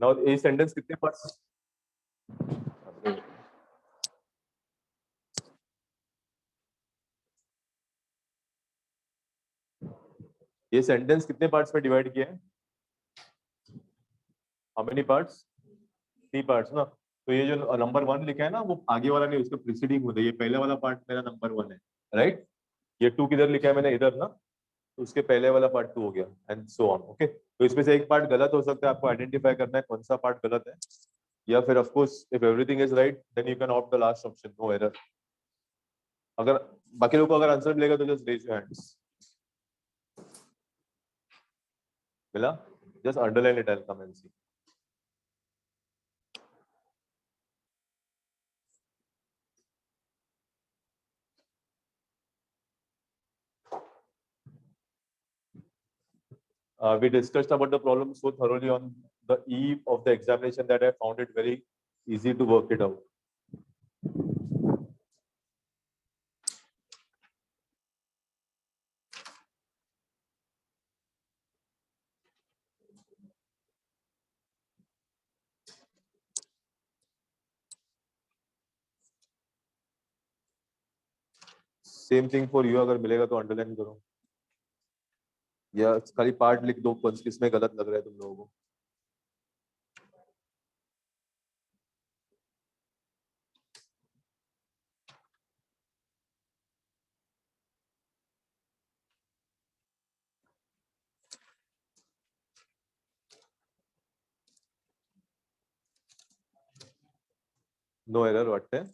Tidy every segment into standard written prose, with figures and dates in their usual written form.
Now ये sentence कितने parts? ये सेंटेंस कितने पार्ट्स में डिवाइड किया है? How many parts? 3 पार्ट्स ना। तो ये जो नंबर 1 लिखा है ना, वो आगे वाला नहीं, उसके प्रीसीडिंग होता है। ये पहले वाला पार्ट मेरा नंबर 1 है, राइट? ये 2 किधर लिखा है मैंने? इधर ना। तो उसके पहले वाला पार्ट 2 हो गया, एंड सो ऑन। ओके, तो इसमें से एक पार्ट गलत हो सकता है, आपको आइडेंटिफाई करना है कौन सा पार्ट गलत है, या फिर of course if everything is right then you can opt the last option, no error. अगर बाकी लोगों को अगर आंसर मिलेगा तो जस्ट रेज योर हैंड्स। मिला? Just underline it, I come and see. We discussed about the problem so thoroughly on the eve of the examination that I found it very easy to work it out. Same thing for you, अगर मिलेगा तो underline करो, या खाली part लिख दो किसमें गलत लग रहा है तुम लोगों को। नो एरर वाटते हैं।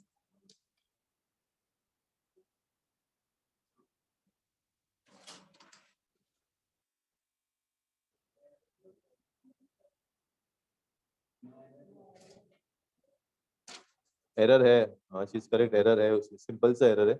एरर है, हाँ चीज करेक्ट, एरर है उसमें, सिंपल सा एरर है।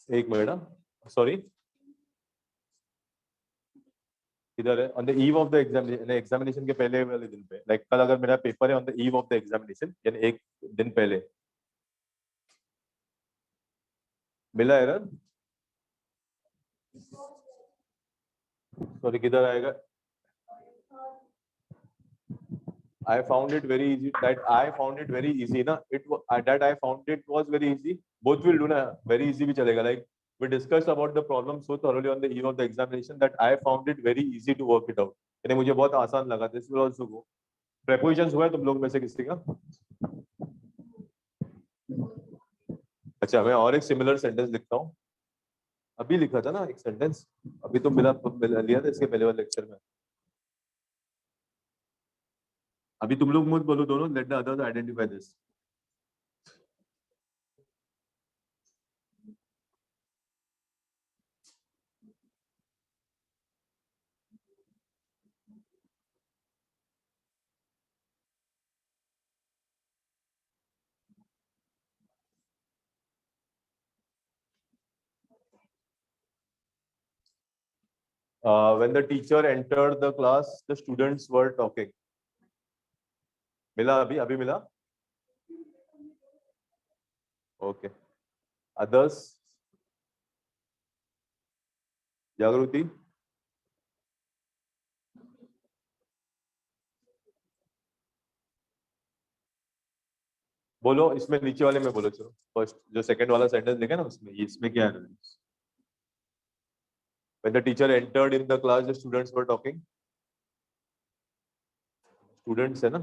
एक मिनट, सॉरी, इधर है on the eve of the examination, examination के पहले वाले दिन पे, लाइक कल अगर मेरा पेपर है on the eve of the examination, यानी एक दिन पहले। मिला एरर? सॉरी, किधर आएगा? I found it very easy. That I found it very easy ना. That I found it was very easy. Both will do ना. Very easy भी चलेगा. Like we discussed about the problem so thoroughly on the eve of the examination that I found it very easy to work it out. यानी मुझे बहुत आसान लगा. This will also go. Prepositions हुआ है तुम लोग में से किसी का? अच्छा, मैं और एक सिमिलर सेंटेंस लिखता हूँ. अभी लिखा था ना एक सेंटेंस, अभी तो मिला लिया था इसके पहले वाले लेक्चर में. अभी तुम लोग मत बोलो दोनों, let the others identify this. When the teacher entered the class, the students were talking. मिला? अभी मिला? Okay. Others? जागृति? बोलो, इसमें नीचे वाले में बोलो. चलो फर्स्ट जो सेकंड वाला सेंटेंस लिखा ना उसमें, इसमें क्या है? When the teacher entered in the class, the students were talking. Students है ना,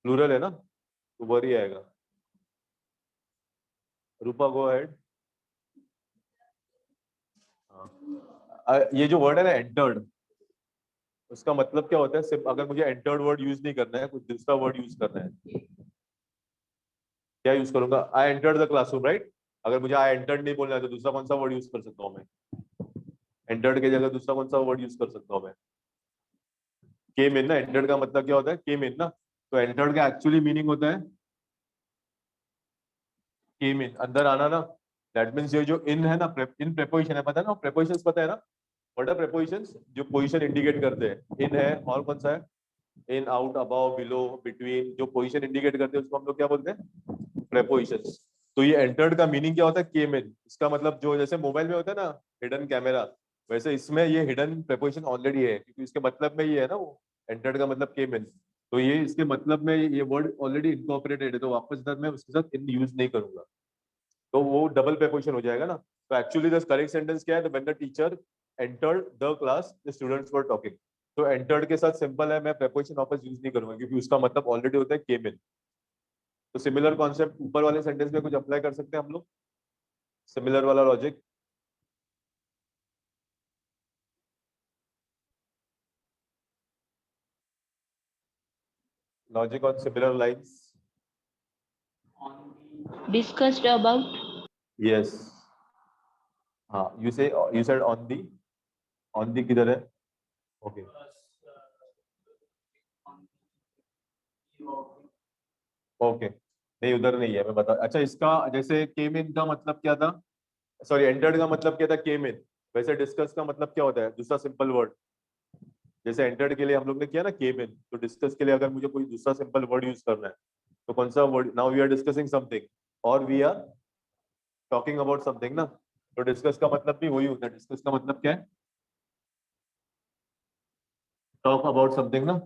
प्लूरल है ना, तो वही आएगा. रूपा, गो अहेड. ये जो वर्ड है ना एंटर्ड, उसका मतलब क्या होता है? सिर्फ अगर मुझे एंटर्ड वर्ड यूज नहीं करना है, कुछ दूसरा वर्ड यूज करना है, क्या यूज करूंगा? I entered the classroom, right? अगर मुझे आई एंटर्ड नहीं बोलना है तो दूसरा कौन सा वर्ड यूज कर सकता हूँ मैं? एंटर्ड की जगह दूसरा कौन सा वर्ड यूज कर सकता हूँ मैं? केम इन ना. एंटर्ड का मतलब क्या होता है? केम इन ना. तो एंटर्ड का एक्चुअली मीनिंग होता है केम इन, अंदर आना ना. दैट मीन्स ये जो इन है ना, इन प्रेपोजिशन है, पता है ना प्रेपोजिशंस, पता है ना व्हाट आर प्रेपोजिशंस, जो पोजीशन इंडिकेट करते हैं। इन है और कौन सा है, इन, आउट, अबव, बिलो, बिटवीन, जो पोजीशन इंडिकेट करते हैं उसको हम लोग क्या बोलते हैं, प्रेपोजिशंस। तो ये एंटर्ड का मीनिंग क्या होता है, केम इन। इसका मतलब जो जैसे मोबाइल में होता है ना हिडन कैमरा, वैसे इसमें ये हिडन प्रेपोजिशन ऑलरेडी है, क्योंकि इसके मतलब में ये है ना वो, एंटर्ड का मतलब केम इन। तो ये इसके मतलब में ये वर्ड ऑलरेडी इनकॉर्पोरेटेड है, तो वापस इधर मैं उसके साथ इन यूज नहीं करूंगा, तो वो डबल प्रेपोजिशन हो जाएगा ना। तो एक्चुअली द करेक्ट सेंटेंस क्या है, when the teacher entered the class the students were talking. तो एंटर्ड के साथ सिंपल है, मैं प्रेपोजिशन वापस यूज नहीं करूंगा, क्योंकि उसका मतलब ऑलरेडी होता है केम इन। तो सिमिलर कॉन्सेप्ट ऊपर वाले सेंटेंस में कुछ अप्लाई कर सकते हैं हम लोग, सिमिलर वाला logic. Logic on similar lines. Discussed about. Yes, हाँ, यू सेड ऑन दी किधर है, ओके ओके, नहीं उधर नहीं है, मैं बता, अच्छा इसका जैसे केम इन का मतलब क्या था, सॉरी एंटर्ड का मतलब क्या था, केम इन। वैसे डिस्कस का मतलब क्या होता है, दूसरा सिंपल वर्ड। जैसे एंटर्ड के लिए हम लोग ने किया ना केम इन, तो डिस्कस के लिए अगर मुझे कोई दूसरा सिंपल वर्ड यूज करना है, तो कौन सा word, now we are discussing something और we are talking about something ना, तो डिस्कस का मतलब भी वही होता है। डिस्कस का मतलब क्या है, टॉक अबाउट समथिंग ना।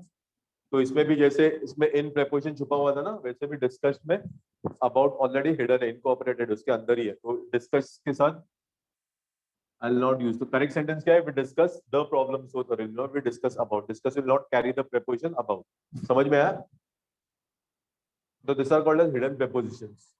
तो इसमें भी जैसे इसमें इन प्रेपोजिशन छुपा हुआ था ना, वैसे भी डिस्कस में अबाउट ऑलरेडी हिडन है, इनकॉर्पोरेटेड उसके अंदर ही है, तो डिस्कस के साथ I'll not use. The correct sentence क्या है? We discuss the problem so thoroughly. Not we discuss about. Discuss will not carry the preposition about. समझ में आया? So these are called as hidden prepositions.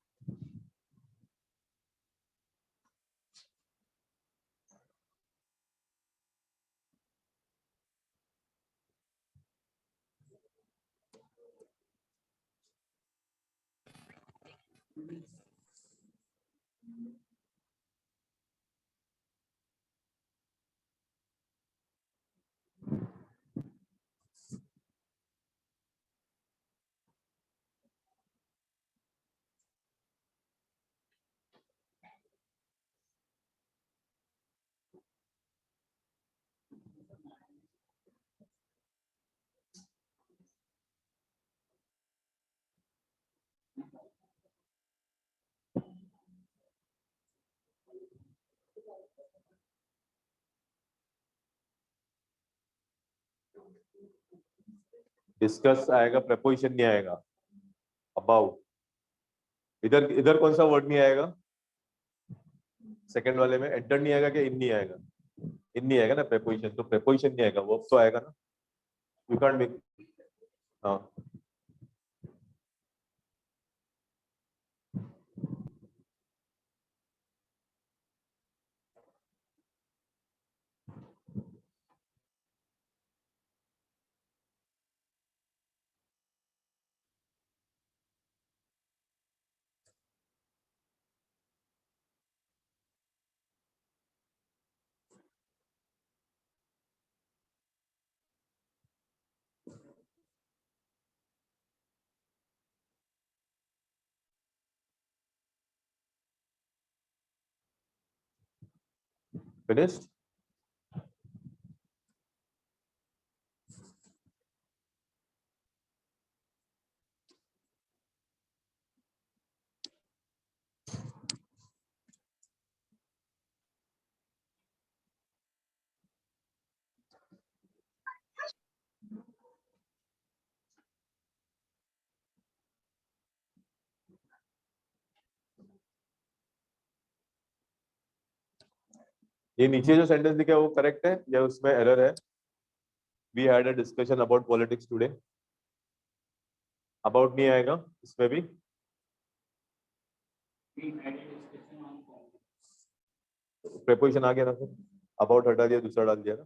Discuss आएगा, preposition नहीं आएगा. About. इधर इधर कौन सा वर्ड नहीं आएगा? सेकंड वाले में एंटर नहीं आएगा, क्या इन नहीं आएगा? इन नहीं आएगा ना preposition, तो preposition नहीं आएगा, वर्ब तो आएगा ना. You can't make. हाँ. Finished? ये नीचे जो सेंटेंस लिखा है वो करेक्ट है या उसमें एरर है? We had a discussion about politics today. About नहीं आएगा इसमें भी. प्रेपोजिशन आ गया ना, फिर अबाउट हटा दिया, दूसरा डाल दिया ना.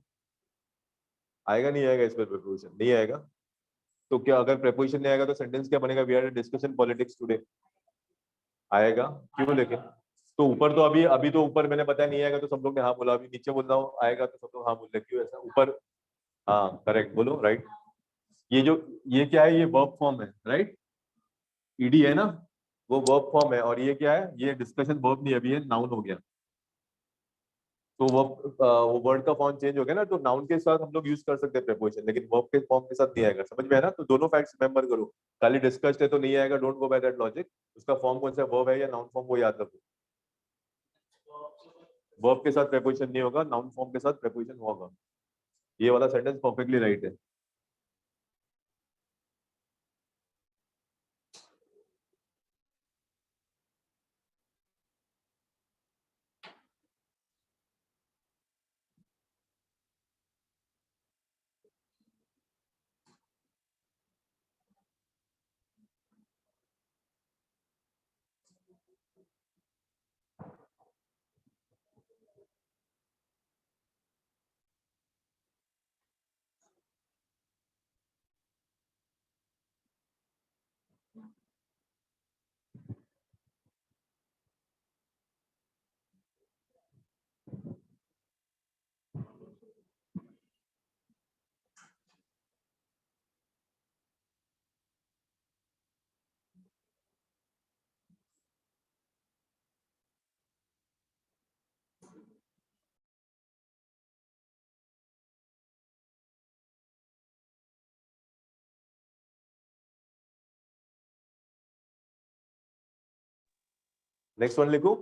आएगा नहीं आएगा, इस पर प्रेपोजिशन नहीं आएगा. तो क्या अगर प्रेपोजिशन नहीं आएगा तो सेंटेंस क्या बनेगा, we are discussion politics today. आएगा क्यों लेकिन. तो ऊपर तो अभी अभी तो ऊपर मैंने बताया नहीं आएगा, तो सब लोग ने हाँ बोला. अभी नीचे बोल रहा हूँ आएगा तो सब लोग हाँ बोल रहे, क्यों ऐसा ऊपर. हाँ करेक्ट, बोलो राइट. ये जो ये क्या है, ये वर्ब फॉर्म है राइट. ईडी है ना, वो वर्ब फॉर्म है, और ये क्या है, ये डिस्कशन वर्ब नहीं, अभी ये नाउन हो गया। तो वो वर्ड का फॉर्म चेंज हो गया ना, तो नाउन के साथ हम लोग यूज कर सकते हैं प्रेपोजिशन, लेकिन वर्ब के फॉर्म के साथ नहीं आएगा। समझ में है ना? तो दोनों फैक्ट्स रिमेंबर करो। खाली डिस्कस्ड है तो नहीं आएगा, don't go by that logic. उसका फॉर्म कौन सा वर्ब है या नाउन फॉर्म, वो याद रखो। वर्ब के साथ प्रेपोजिशन नहीं होगा, नाउन फॉर्म के साथ प्रेपोजिशन होगा। ये वाला सेंटेंस परफेक्टली राइट है। नेक्स्ट वन लिखो।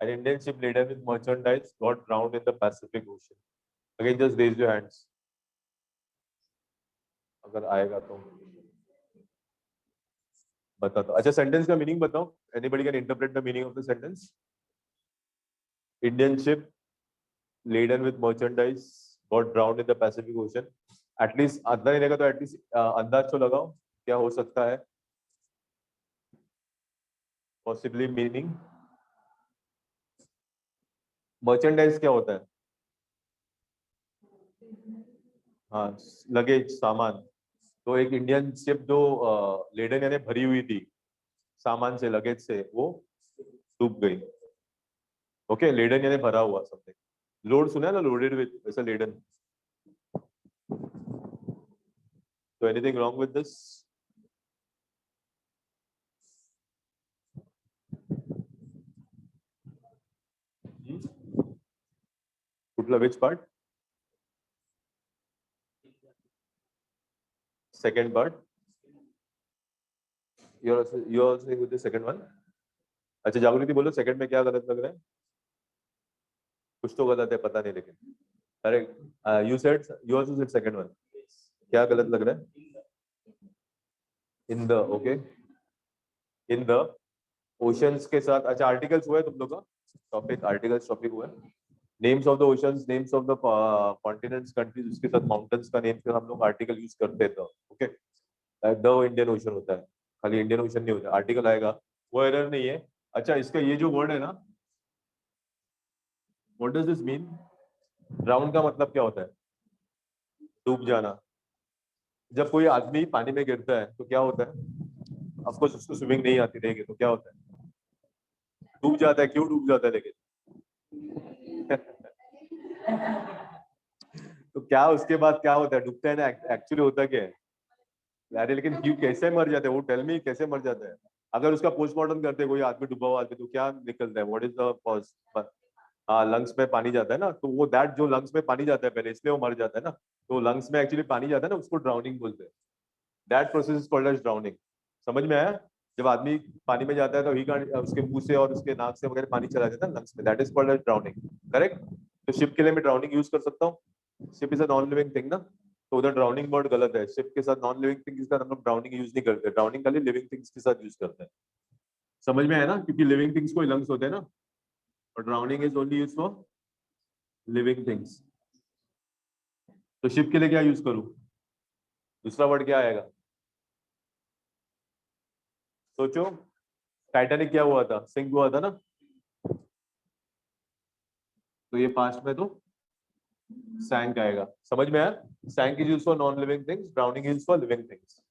An Indian ship laden with merchandise got drowned in the Pacific Ocean. Again, just raise your hands. अगर आएगा तो बता दो। अच्छा, सेंटेंस का मीनिंग बताओ। Anybody can interpret the meaning of the sentence? Indian ship laden with merchandise got drowned in the Pacific Ocean. At least अंदर नहीं रहेगा तो एटलीस्ट अंदाज तो लगाओ क्या हो सकता है। Possibly meaning. Merchandise क्या होता है? हाँ, लगेज, सामान। तो एक इंडियन शिप जो लेडन यानी भरी हुई थी सामान से, लगेज से, वो डूब गई। ओके, लेडन यानी भरा हुआ समथिंग। लोड सुना है ना, लोडेड विद, ऐसा लेडन। तो एनीथिंग रॉन्ग विद दिस? कुठला, which part? Second part. You're also saying with the second one. अच्छा जागृति बोलो, सेकंड में क्या गलत लग रहा है? कुछ तो गलत है, पता नहीं लेकिन। अरे you also said second one. क्या गलत लग रहा है? In the, okay. In the oceans के साथ, अच्छा आर्टिकल्स हुआ है तुम लोग का टॉपिक, आर्टिकल्स टॉपिक हुआ है। Names of the oceans, names of the continents, countries, उसके साथ माउंटेन्स का नेम फिर हम लोग आर्टिकल यूज करते हैं। ओके, द इंडियन ओशन होता है, खाली इंडियन ओशन नहीं होता, आर्टिकल आएगा, वो एरर नहीं है। अच्छा, इसका ये जो वर्ड है ना, what does this mean? Drown का मतलब क्या होता है? डूब जाना। जब कोई आदमी पानी में गिरता है तो क्या होता है? ऑफ कोर्स उसको स्विमिंग नहीं आती रहेगी तो क्या होता है? डूब जाता है। क्यों डूब जाता है लेकिन? तो क्या उसके बाद क्या होता है? डूबता है ना, एक्चुअली होता क्या है? अरे लेकिन क्यों, कैसे मर जाते हैं वो? टेल मी, कैसे मर जाता है? अगर उसका पोस्टमार्टम करते कोई आदमी, डूबा हुआ आदमी, तो क्या निकलता है? What is the cause? हाँ लंग्स में पानी जाता है ना, तो वो दैट जो लंग्स में पानी जाता है पहले इसलिए वो मर जाता है ना, तो लंग्स में एक्चुअली पानी जाता है ना, उसको ड्राउनिंग बोलते हैं। That process is called as drowning. समझ में आया? जब आदमी पानी में जाता है तो ही का उसके मुंह से और उसके नाक से वगैरह पानी चला जाता है लंग्स में, that is called as drowning. Correct? तो शिप के लिए मैं ड्राउनिंग यूज कर सकता हूँ, ship is a non living thing ना, तो उधर ड्राउनिंग वर्ड गलत है, शिप के साथ नॉन लिविंग थिंग्स का हम लोग ड्राउनिंग यूज नहीं करते, ड्राउनिंग खाली लिविंग थिंग्स के साथ यूज करते हैं। समझ में आया ना? क्योंकि लिविंग थिंग्स को लंग्स होते हैं ना, और drowning is only use for living things. तो शिप के लिए क्या यूज करूं? दूसरा वर्ड क्या आएगा? सोचो। टाइटैनिक क्या हुआ था? सिंक हुआ था ना, तो ये पास्ट में तो सैंक आएगा। समझ में आया? Sank is use for non living things, drowning is for living things.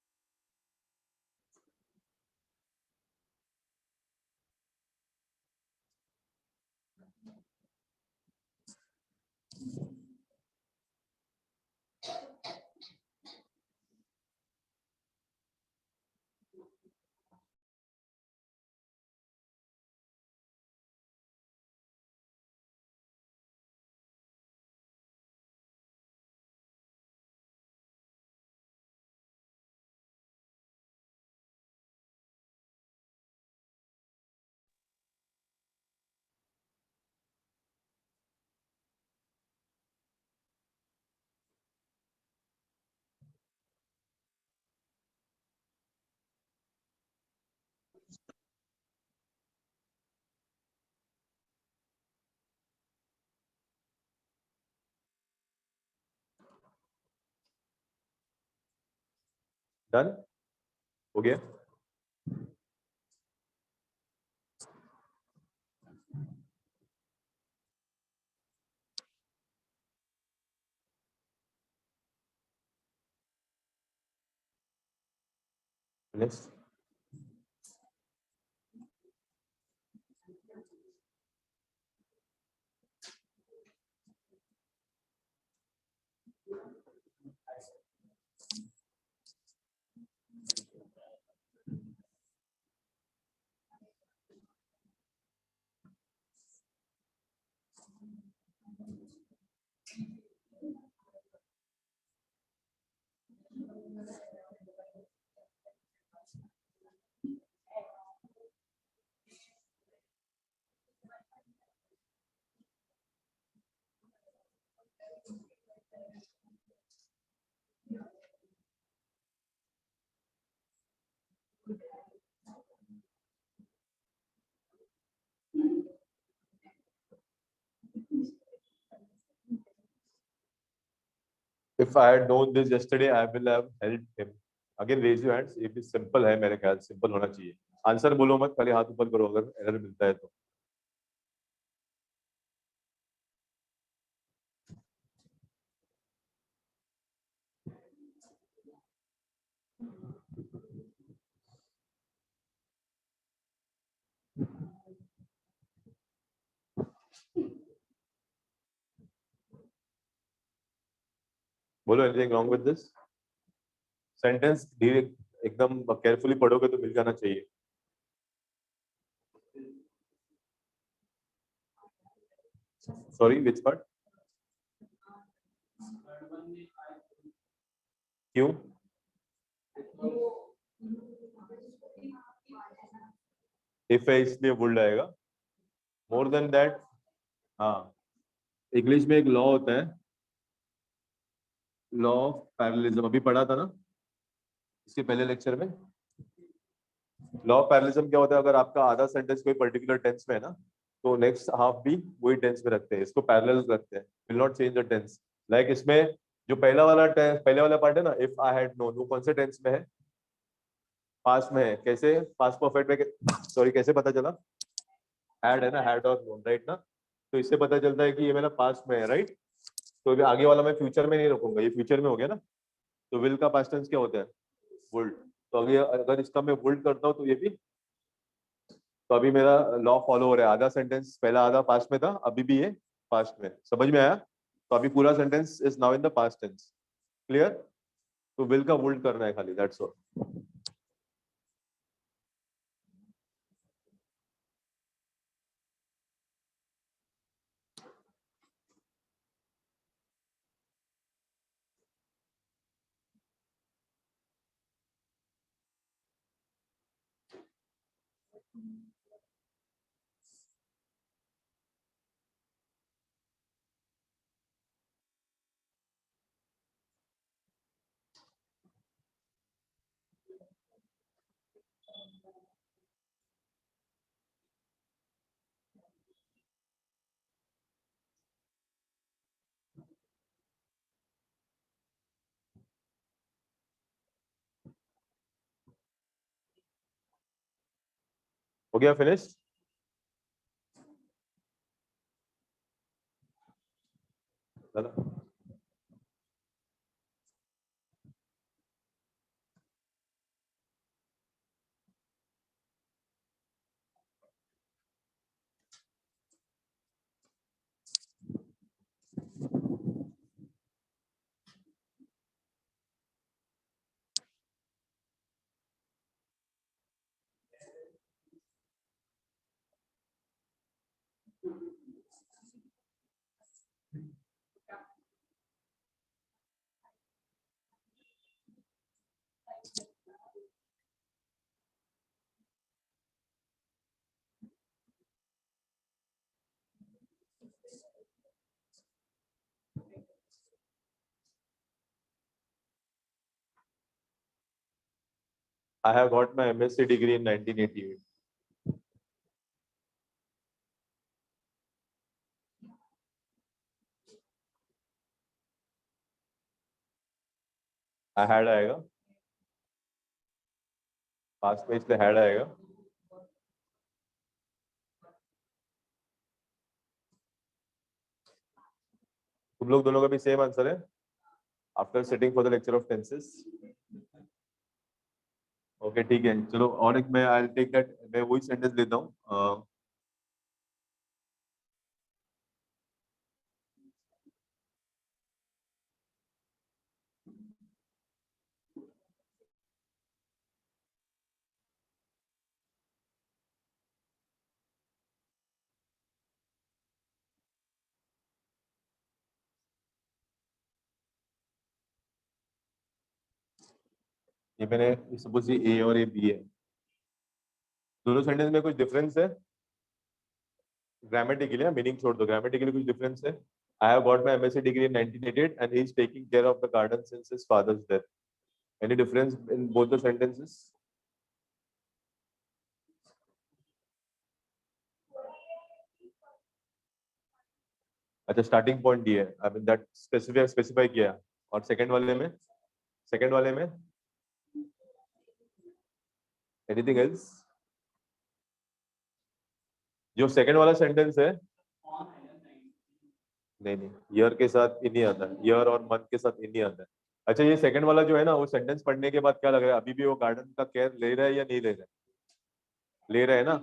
Done हो गया? Next. If I had known this yesterday, I will have helped him. Again, raise your hands. If it's simple है, मेरे ख्याल simple होना चाहिए। Answer बोलो मत, खाली हाथ ऊपर करो अगर एरर मिलता है तो। बोलो anything wrong with this? Sentence धीरे एकदम केयरफुली पढ़ोगे तो मिल जाना चाहिए। Sorry, which part? क्यों? इफ है इसलिए वुल्ड आएगा। मोर देन दैट, हाँ, इंग्लिश में एक लॉ होता है, लॉ ऑफ पैरेललिज्म, अभी पढ़ा था ना इसके पहले लेक्चर में। लॉ ऑफ पैरेललिज्म क्या होता है? अगर आपका आधा सेंटेंस कोई पर्टिकुलर टेंस में है ना, तो नेक्स्ट हाफ भी वही टेंस में रखते हैं, इसको पैरेलल रखते हैं, will not change the tense. Like इसमें जो पहले वाला पार्ट है ना, इफ आई हैड नोन, वो कौन से टेंस में है? पास्ट में है। कैसे पास्ट परफेक्ट में? सॉरी, कैसे पता चला? हैड है ना, हैड और नोन, राइट ना, तो इससे पता चलता है कि ये मेरा पास्ट में है, राइट। तो अभी आगे वाला मैं फ्यूचर में नहीं रखूंगा, ये फ्यूचर में हो गया ना, तो विल का पास्ट टेंस क्या होता है? वुल्ड। तो अभी अगर इसका मैं वुल्ड करता हूँ तो ये भी, तो अभी मेरा लॉ फॉलो हो रहा है, आधा सेंटेंस पहला आधा पास्ट में था, अभी भी ये पास्ट में। समझ में आया? तो अभी पूरा sentence is now in the past tense. Clear? तो विल का वुल्ड करना है खाली, दैट्स ऑल। हो गया finish? I have got my MSc degree in 1988. I had आएगा, पास में इसलिए had आएगा. तुम लोग दोनों का भी सेम आंसर है after sitting for the lecture of tenses. Okay ठीक है, चलो और एक मैं आई टेक दैट, मैं वही सेंटेंस लेता हूँ. ये मैंने सपोज ये ए और ये बी है, दोनों सेंटेंस में कुछ डिफरेंस है ग्रामेटिकली, मीनिंग छोड़ दो, ग्रामेटिकली कुछ डिफरेंस है. I have got my MSc degree in 1988 and he is taking care of the garden since his father's death. Any difference in both the sentences? अच्छा starting point दिया है, I mean that specify किया. और second वाले में anything else? जो second वाला sentence है, नहीं ईयर के साथ इन नहीं आता, ईयर और मंथ के साथ इन नहीं आता. अच्छा ये सेकंड वाला जो है ना, वो सेंटेंस पढ़ने के बाद क्या लग रहा है, अभी भी वो गार्डन का केयर ले रहा है या नहीं ले रहा है? ले रहा है ना.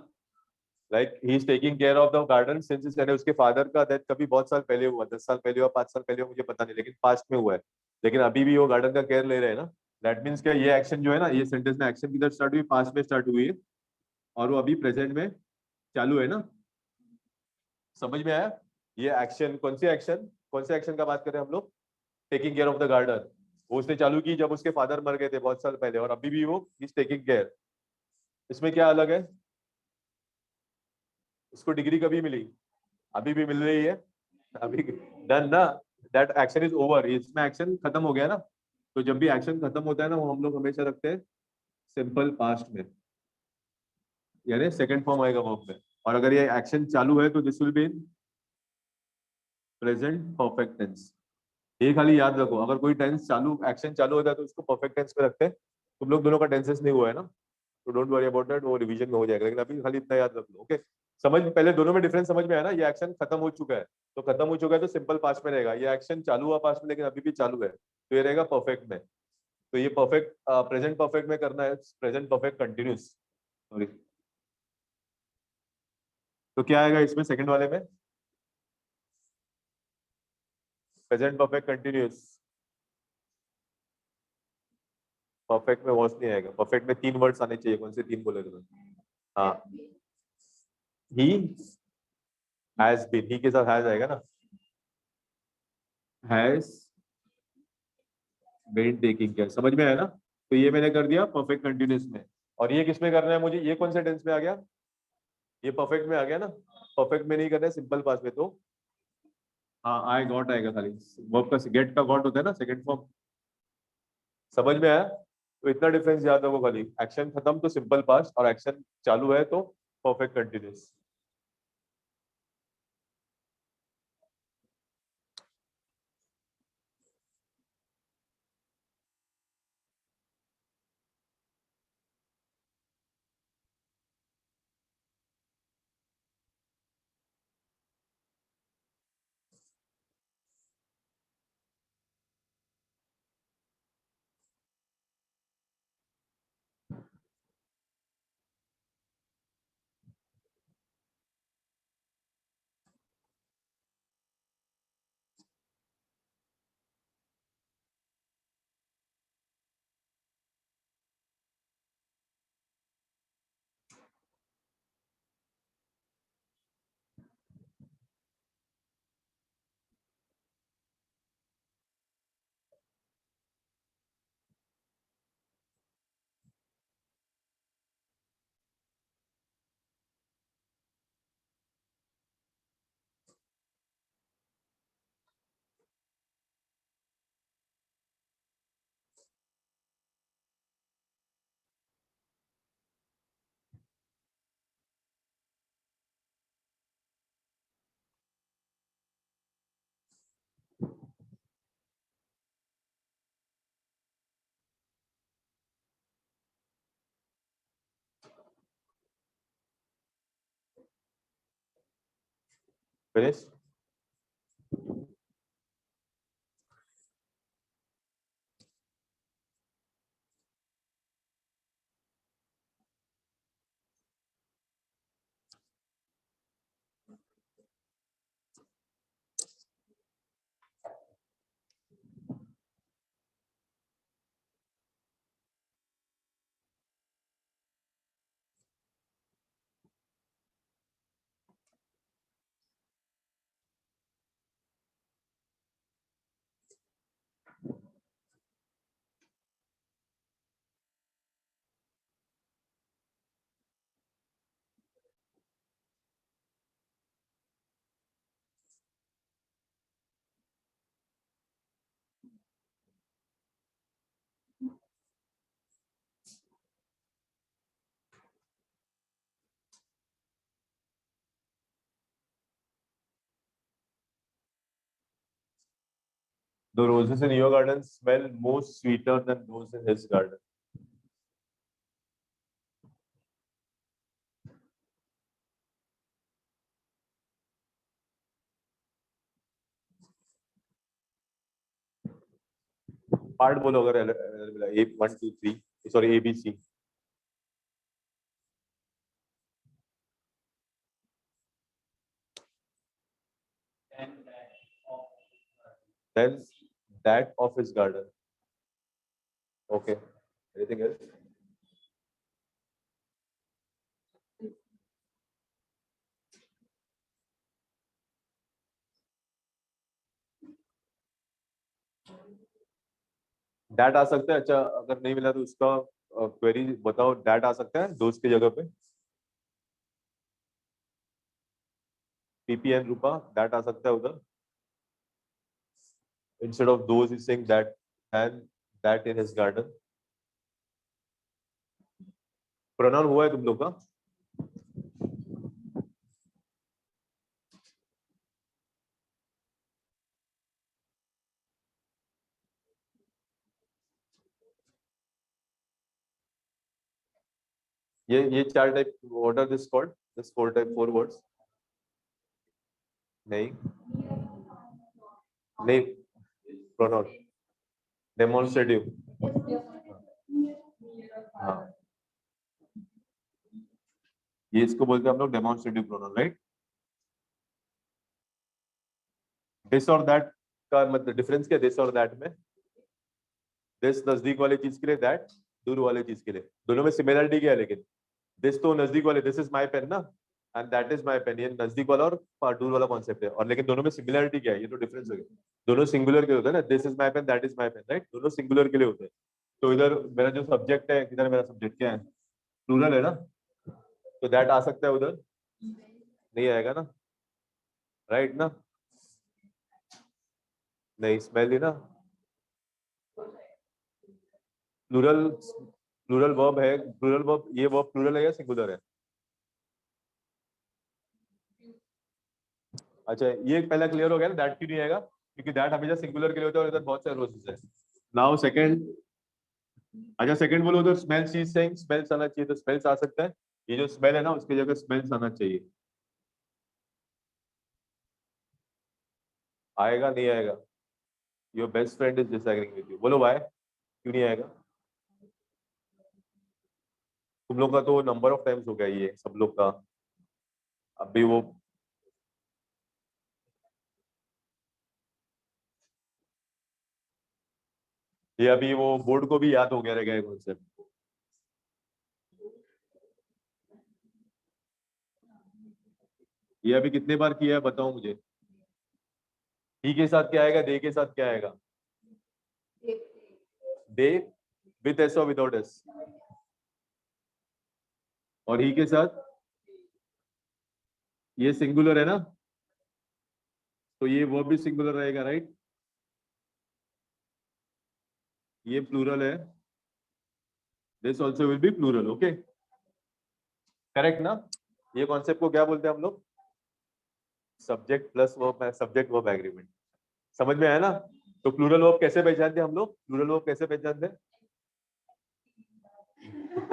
Like he is taking care of the garden since, यानी उसके फादर का डेथ कभी बहुत साल पहले हुआ, 10 साल पहले हुआ, 5 साल पहले हुआ, मुझे पता नहीं, लेकिन पास्ट में हुआ है. लेकिन अभी भी वो गार्डन का केयर ले रहे हैं ना. दैट मीन्स क्या, ये एक्शन जो है ना, ये सेंटेंस में एक्शन किधर स्टार्ट हुई, पास्ट में स्टार्ट हुई है और वो अभी प्रेजेंट में चालू है ना. समझ में आया? ये एक्शन कौन से एक्शन का बात कर रहे हैं हम लोग? Taking care of the garden. वो उसने चालू की जब उसके फादर मर गए थे बहुत साल पहले, और अभी भी वो इज टेकिंग केयर. इसमें क्या अलग है? उसको डिग्री कभी मिली? अभी भी मिल रही है, अभी डन ना. दैट एक्शन इज ओवर, इसमें एक्शन खत्म हो गया ना. तो जब भी एक्शन खत्म होता है ना, वो हम लोग हमेशा रखते हैं सिंपल पास्ट में, यानी सेकंड फॉर्म आएगा वर्ब में. और अगर ये एक्शन चालू है तो this will be in present perfect tense. ये खाली याद रखो, अगर कोई टेंस चालू, एक्शन चालू होता है तो उसको परफेक्ट टेंस में रखते हैं. तुम लोग दोनों का टेंसेस नहीं हुआ है ना, तो डोंट वरी अबाउट दैट, वो रिवीजन में हो जाएगा. लेकिन अभी खाली इतना याद रख लो. ओके समझ, पहले दोनों में डिफरेंस समझ में आया ना. ये एक्शन खत्म हो चुका है, तो खत्म हो चुका है तो सिंपल पास्ट में रहेगा. ये एक्शन चालू हुआ पास्ट में लेकिन अभी भी चालू है, तो ये रहेगा परफेक्ट में. तो ये परफेक्ट प्रेजेंट परफेक्ट में करना है, प्रेजेंट परफेक्ट कंटिन्यूस. सॉरी, तो क्या आएगा इसमें सेकंड वाले में? Present perfect continuous. परफेक्ट में वॉइस नहीं आएगा, परफेक्ट में 3 वर्ड्स आने चाहिए. कौन से 3 बोले तुमने? हाँ, ही हैज बीन, ही के साथ हैज आएगा ना. हैज बीन टेकिंग केयर, समझ में आया ना. तो ये मैंने कर दिया परफेक्ट कंटिन्यूस में. और ये किस में करना है मुझे, ये कौन से टेंस में आ गया? ये परफेक्ट में आ गया ना, परफेक्ट में नहीं करना है, सिंपल पास में तो हाँ आई गॉट आएगा खाली, वर्ब का गेट का गॉट होता है ना सेकंड फॉर्म। समझ में आया? तो इतना डिफरेंस याद रखो खाली, एक्शन खत्म तो सिंपल पास्ट और एक्शन चालू है तो perfect continuous. Finish. The roses in your garden smell more sweeter than those in his garden. Part बोलो अगर A 1 2 3 sorry A B C. Then that of his garden. Okay. Anything else? That आ सकता है। अच्छा अगर नहीं मिला तो उसका क्वेरी बताओ। That आ सकता है दोस्त की जगह पे। PP and रूपा that आ सकता है उधर। Instead of those he's saying that and that in his garden. Pronoun हुआ है तुम लोग का? ये चार type what are this called? This four words? नहीं नहीं प्रोनाउन डेमोन्स्ट्रेटिव। हाँ ये इसको बोलते हैं हम लोग डेमोन्स्ट्रेटिव प्रोनाउन राइट। दिस और दैट का मतलब डिफरेंस क्या है दिस और दैट में? दिस नजदीक वाली चीज के लिए, दैट दूर वाले चीज के लिए। दोनों में सिमिलरिटी क्या है लेकिन? दिस तो नजदीक वाले, दिस इज माय पेन ना, and that is my pen, ये नजदीक वाला और दूर वाला कॉन्सेप्ट है। और लेकिन दोनों में सिमिलरिटी क्या है? ये तो डिफरेंस हो गया। दोनों सिंगुलर के होते हैं ना, this is my pen that is my pen right, दोनों सिंगुलर के लिए होते हैं। तो इधर मेरा जो सब्जेक्ट है, इधर मेरा सब्जेक्ट क्या है? प्लूरल है ना, तो दैट आ सकता है उधर। नहीं आएगा ना, राइट ना, नहीं स्मेल ही ना, प्लूरल, प्लूरल वर्ब है, प्लूरल वर्ब, ये वर्ब प्लूरल है या सिंगुलर है? अच्छा ये पहला क्लियर हो गया ना, दैट क्यों नहीं आएगा, क्योंकि दैट हमेशा सिंगुलर के लिए होता है और इधर बहुत सारे रोजेस है। नाउ सेकंड, अच्छा सेकंड बोलो उधर स्मेल, चीज सेइंग स्मेल्स आना चाहिए, तो स्मेल्स आ सकता है, ये जो स्मेल है ना उसकी जगह स्मेल्स आना चाहिए, आएगा नहीं आएगा? Your best friend is disagreeing with you, बोलो व्हाई, क्यों नहीं आएगा? तुम लोग का तो नंबर ऑफ टाइम्स हो गया ये सब लोग का, अभी वो ये अभी वो बोर्ड को भी याद हो गया रहेगा कॉन्सेप्ट। ये अभी कितने बार किया है बताओ मुझे, ही के साथ क्या आएगा, दे के साथ क्या आएगा? दे विद एस और विदाउट एस, और ही के साथ ये सिंगुलर है ना, तो ये वो भी सिंगुलर रहेगा, राइट, ये प्लूरल है, this also will be plural, okay correct ना? ये कॉन्सेप्ट को क्या बोलते हैं हम लोग? Subject plus verb, subject verb agreement, समझ में आया ना? तो प्लूरल वर्ब कैसे पहचानते हैं हम लोग, प्लूरल वर्ब कैसे पहचानते हैं?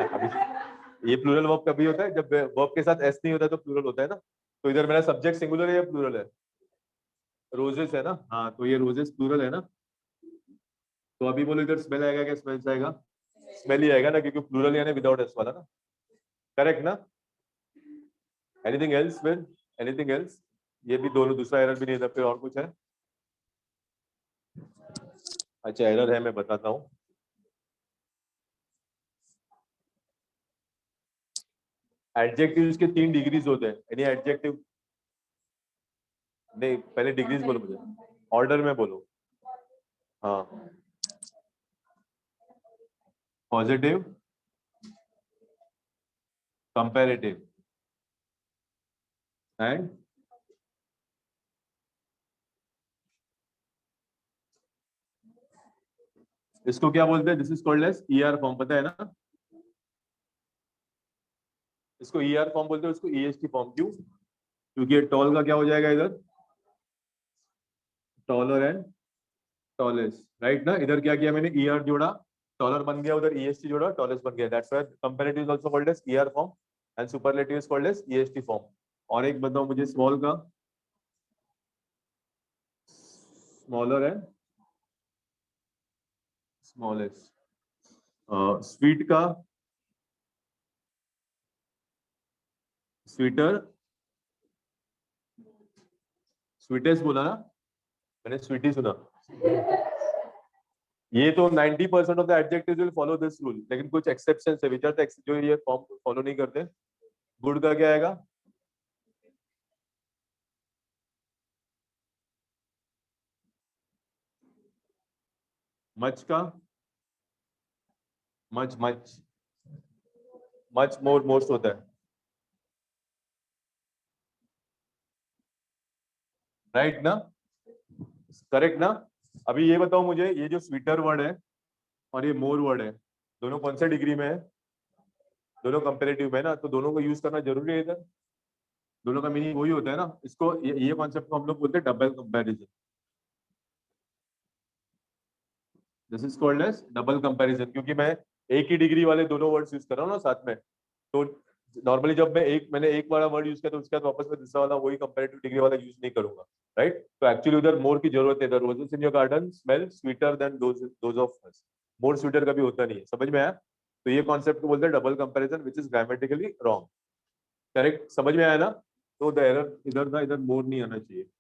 अभी ये प्लूरल वर्ब कभी होता है जब वर्ब के साथ एस नहीं होता है तो प्लूरल होता है ना, तो इधर मेरा सब्जेक्ट सिंगुलर है या प्लूरल है? रोजेस है ना, हाँ तो ये रोजेस प्लूरल है ना, तो अभी बोलो इधर स्मेल आएगा क्या, स्मेल आएगा? स्मेल ही आएगा ना, क्योंकि प्लूरल यानी विदाउट एस वाला ना, करेक्ट ना? एनीथिंग एल्स फिर, एनीथिंग एल्स? ये भी दोनों, दूसरा एरर भी नहीं था, फिर और कुछ है? अच्छा एरर है, मैं बताता हूँ। एडजेक्टिव्स के 3 डिग्रीज होते हैं, यानी एडजेक्टिव, नहीं पहले डिग्रीज बोलो मुझे, ऑर्डर में बोलो। हाँ, पॉजिटिव, कंपैरेटिव एंड, इसको क्या बोलते हैं, this is called as ER form, पता है ना? इसको ईआर फॉर्म बोलते हैं, उसको ईएसटी फॉर्म, क्यों? क्योंकि ये टॉल का क्या हो जाएगा इधर, टॉलर एंड टॉलेस्ट, राइट ना, इधर क्या किया मैंने, ईआर जोड़ा, टॉलर बन गया, उधर ईएसटी जोड़ा, टॉलेस्ट बन गया, that's why comparative is also called as ER form and superlative is called as EST form. और एक बताओ मुझे स्मॉल का, स्मॉलर एंड स्मॉलेस्ट, स्वीट का, स्वीटर, स्वीटेस्ट बोला ना, मैंने स्वीटी सुना। ये तो 90% of the adjectives will follow this rule, लेकिन कुछ एक्सेप्शंस है, विच आर द जो ये फॉर्म फॉलो नहीं करते। गुड का क्या आएगा? मच का, much much, much more most होता है, राइट ना, करेक्ट ना? अभी ये बताओ मुझे, ये जो स्वीटर वर्ड है और ये मोर वर्ड है, दोनों कौन से डिग्री में है? दोनों कंपेरेटिव में है ना, तो दोनों को यूज करना जरूरी है इधर, दोनों का मीनिंग वही होता है ना, इसको ये कॉन्सेप्ट को हम लोग बोलते हैं double comparison, this is called as double comparison, क्योंकि मैं एक ही डिग्री वाले दोनों वर्ड्स यूज कर रहा हूँ ना साथ में, तो नॉर्मली जब मैंने एक वाला वर्ड यूज किया तो उसके बाद वापस में दूसरा वाला वही कंपैरेटिव डिग्री वाला यूज नहीं करूंगा, राइट? तो एक्चुअली उधर मोर की जरूरत है, roses in your garden smell sweeter than those of us, more sweeter कभी होता नहीं है, समझ में आया? तो ये कॉन्सेप्ट को बोलते हैं double comparison which is grammatically wrong, correct, समझ में आया ना? तो द एरर इधर था, इधर मोर नहीं आना चाहिए।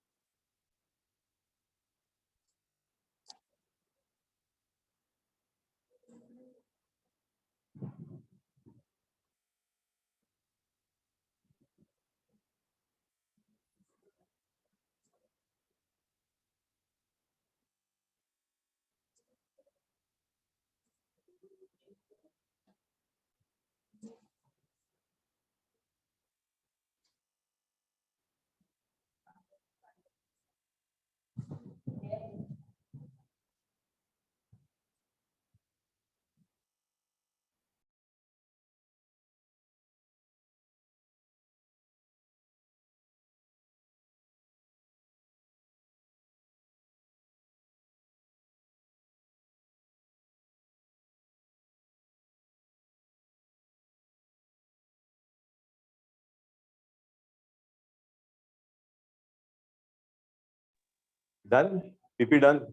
Done, PP done.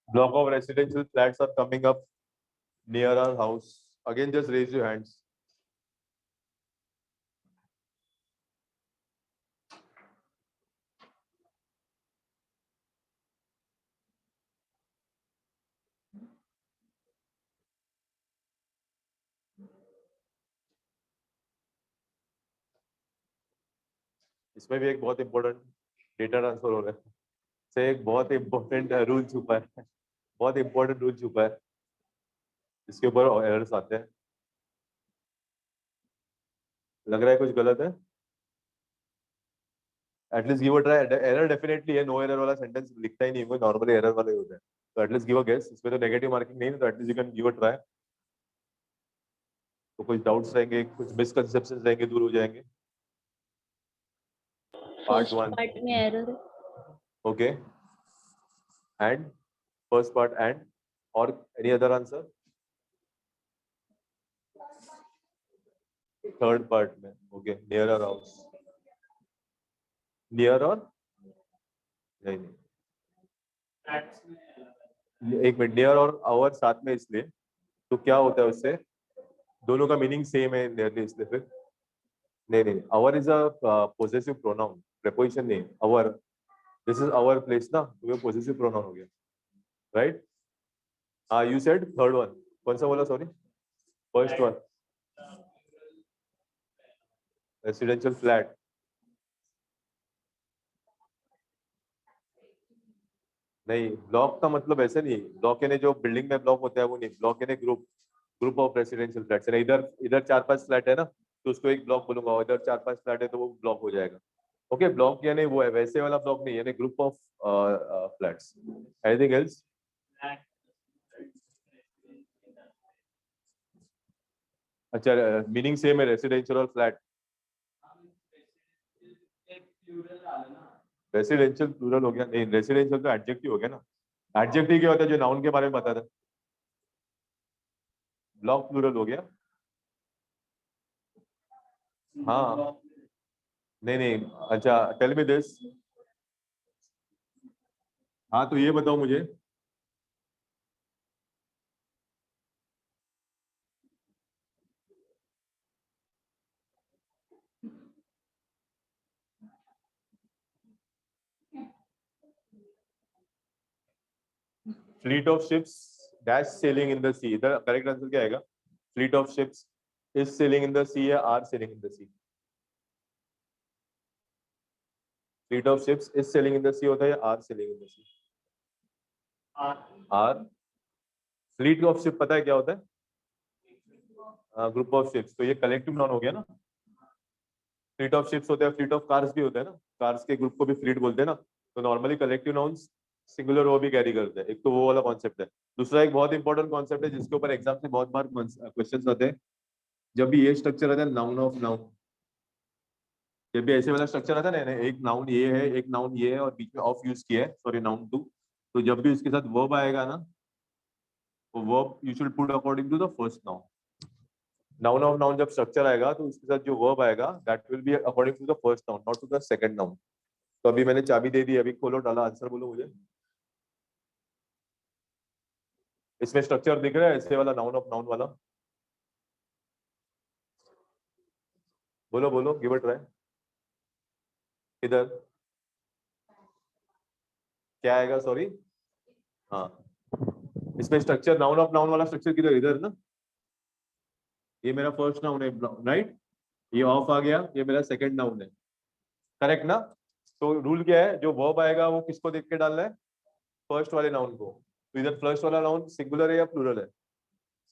Block of residential flats are coming up near our house. Again, just raise your hands. इसमें भी एक बहुत इंपॉर्टेंट डेटा ट्रांसफर हो रहा है, से एक बहुत इंपॉर्टेंट रूल छुपा है, बहुत इंपॉर्टेंट रूल छुपा है, इसके ऊपर एरर्स आते हैं। लग रहा है कुछ गलत है, at least give a try. Error definitely है, नो एरर वाला सेंटेंस लिखता ही नहीं, कोई नॉर्मली एरर वाले होता है, तो एटलीस्ट गिव अ गेस। इसमें तो नेगेटिव मार्किंग नहीं है, तो at least you can give a try. तो कुछ डाउट्स रहेंगे, कुछ मिसकंसेप्शंस रहेंगे, दूर हो जाएंगे। पार्ट फर्स्ट 1 पार्ट में एरर है। Okay, and first part and, और any other answer? Third part में ओके, नियर और हाउस, नियर और नहीं नहीं, एक मिनट, नियर और आवर साथ में इसलिए, तो क्या होता है उससे, दोनों का मीनिंग सेम है नियरली, इसलिए फिर नहीं नहीं, our is a possessive pronoun, preposition नहीं, our, this is our place ना, तो ये पोजेसिव प्रोनाउन हो गया, right? You said third one, कौन सा बोला, sorry? First one, residential flat. नहीं, ब्लॉक का मतलब ऐसे नहीं, ब्लॉक यानी जो बिल्डिंग में ब्लॉक होता है वो नहीं, ब्लॉक यानी group, group of residential flats. इधर इधर 4-5 फ्लैट है ना, तो उसको एक ब्लॉक बोलूंगा, और इधर 4-5 फ्लैट है तो वो ब्लॉक हो जाएगा। ओके, ब्लॉक यानी वो है, वैसे वाला ब्लॉक नहीं, यानी group of flats. Anything else? अच्छा, मीनिंग सेम है, रेसिडेंशियल और फ्लैट। रेसिडेंशियल प्लूरल हो गया? नहीं, रेसिडेंशियल तो एडजेक्टिव हो गया ना। एडजेक्टिव क्या होता है, जो नाउन के बारे में बताता है। ब्लॉक प्लूरल हो गया। हाँ, नहीं नहीं, अच्छा, टेल मी दिस। हाँ, तो ये बताओ मुझे, fleet of ships dash sailing in the sea, इधर करेक्ट आंसर क्या आएगा? Fleet of ships is sailing in the sea या are sailing in the sea? Fleet of ships is sailing in the sea होता है या are sailing in the sea? Are. Fleet of ship पता है क्या होता है? ग्रुप ऑफ शिप्स, तो ये कलेक्टिव नाउन हो गया ना। फ्लीट ऑफ शिप्स होता है, फ्लीट ऑफ कार्स भी होता है ना, कार्स के ग्रुप को भी फ्लीट बोलते हैं ना, तो नॉर्मली कलेक्टिव नाउन्स सिंगुलर वो भी कैरी करते हैं। एक तो वो वाला कॉन्सेप्ट है। दूसरा एक बहुत इंपॉर्टेंट कॉन्सेप्ट है जिसके ऊपर एग्जाम से बहुत बार क्वेश्चन आते हैं, जब भी ये स्ट्रक्चर आता है, नाउन ऑफ नाउन, जब भी ऐसे वाला स्ट्रक्चर आता है ना, एक नाउन ये है, एक नाउन ये है, और बीच में ऑफ यूज किया है, सॉरी नाउन टू, तो जब भी उसके साथ वर्ब आएगा ना, तो verb you should put according to the first noun. Noun of noun जब स्ट्रक्चर आएगा तो उसके साथ जो वर्ब आएगा that will be according to the first noun, not to the second noun. तो अभी मैंने चाबी दे दी, अभी खोलो, डाला, आंसर बोलो मुझे। इसमें स्ट्रक्चर दिख रहा है ऐसे वाला, नाउन ऑफ नाउन वाला? बोलो बोलो, गिव इट ट्राई। इधर क्या आएगा, सॉरी, हाँ इसमें स्ट्रक्चर नाउन ऑफ नाउन वाला स्ट्रक्चर किधर, इधर ना, ये मेरा फर्स्ट नाउन है, राइट, ये ऑफ आ गया, ये मेरा सेकंड नाउन है, करेक्ट ना। तो रूल क्या है, जो वर्ब आएगा वो किसको देख के डालना है, फर्स्ट वाले नाउन को। तो इधर फर्स्ट वाला नाउन सिंगुलर है या प्लूरल है,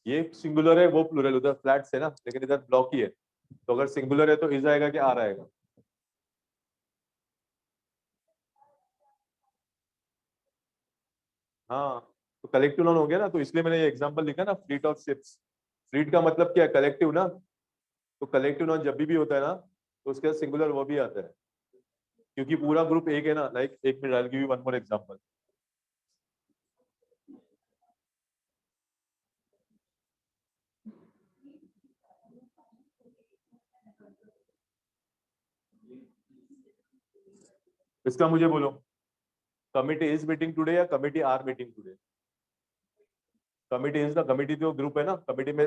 ये सिंगुलर है वो प्लूरल, उधर फ्लैट्स है ना, लेकिन इधर ब्लॉक ही है। तो अगर सिंगुलर है तो इज आएगा कि आर आएगा, हाँ। तो कलेक्टिव नाउन हो गया ना, तो इसलिए मैंने ये एग्जांपल लिखा ना, फ्लीट ऑफ शिप्स। फ्लीट का मतलब क्या है, कलेक्टिव ना। तो कलेक्टिव नाउन जब भी होता है ना, तो उसके साथ सिंगुलर वो भी आता है, क्योंकि पूरा ग्रुप एक है ना। लाइक एक minute, I give you one more example. इसका मुझे बोलो, कमिटी इज मीटिंग टुडे या committee are meeting today. Committee is ना, कमिटी जो ग्रुप है ना, कमिटी में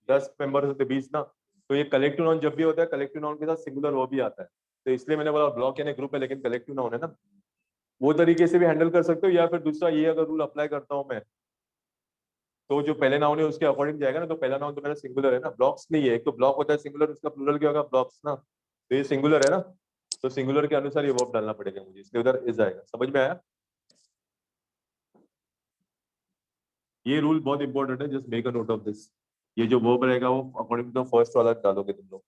10 मेंबर्स होते 20 ना। तो ये कलेक्टिव नाउन जब भी होता है, कलेक्टिव नाउन के साथ सिंगुलर वो भी आता है। तो इसलिए मैंने बोला ब्लॉक यानी ग्रुप है, लेकिन कलेक्टिव नाउन है ना। वो तरीके से भी हैंडल कर सकते हो, या फिर दूसरा ये अगर रूल अप्लाई करता हूँ मैं, तो जो पहले नाउन है उसके अकॉर्डिंग जाएगा ना। तो पहला नाउन तो मेरा सिंगुलर है ना, ब्लॉक्स नहीं है, एक तो ब्लॉक होता है सिंगुलर, उसका प्लूरल क्या होगा, ब्लॉक्स ना। तो ये सिंगुलर है ना, तो सिंगुलर के अनुसार ये वर्ब डालना पड़ेगा मुझे, इसलिए उधर इज आएगा। समझ में आया, ये रूल बहुत इंपॉर्टेंट है, just make a note of this. ये जो वर्ब रहेगा वो अकॉर्डिंग टू फर्स्ट वाला डालोगे तुम लोग।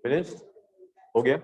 फिनिश हो गया।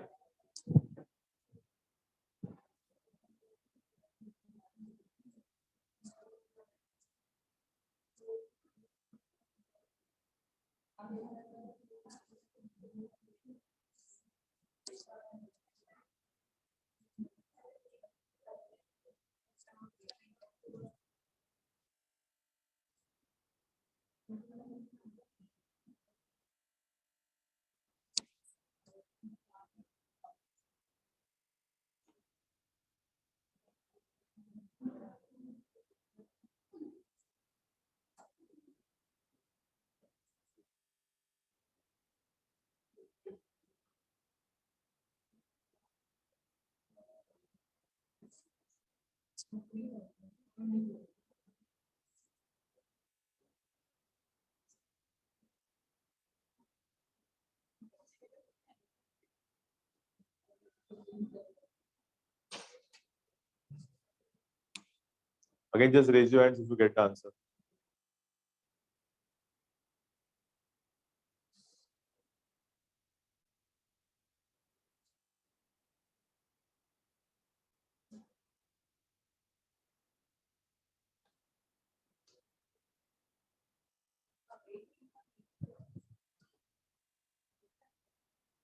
Again, just raise your hands if you get the answer.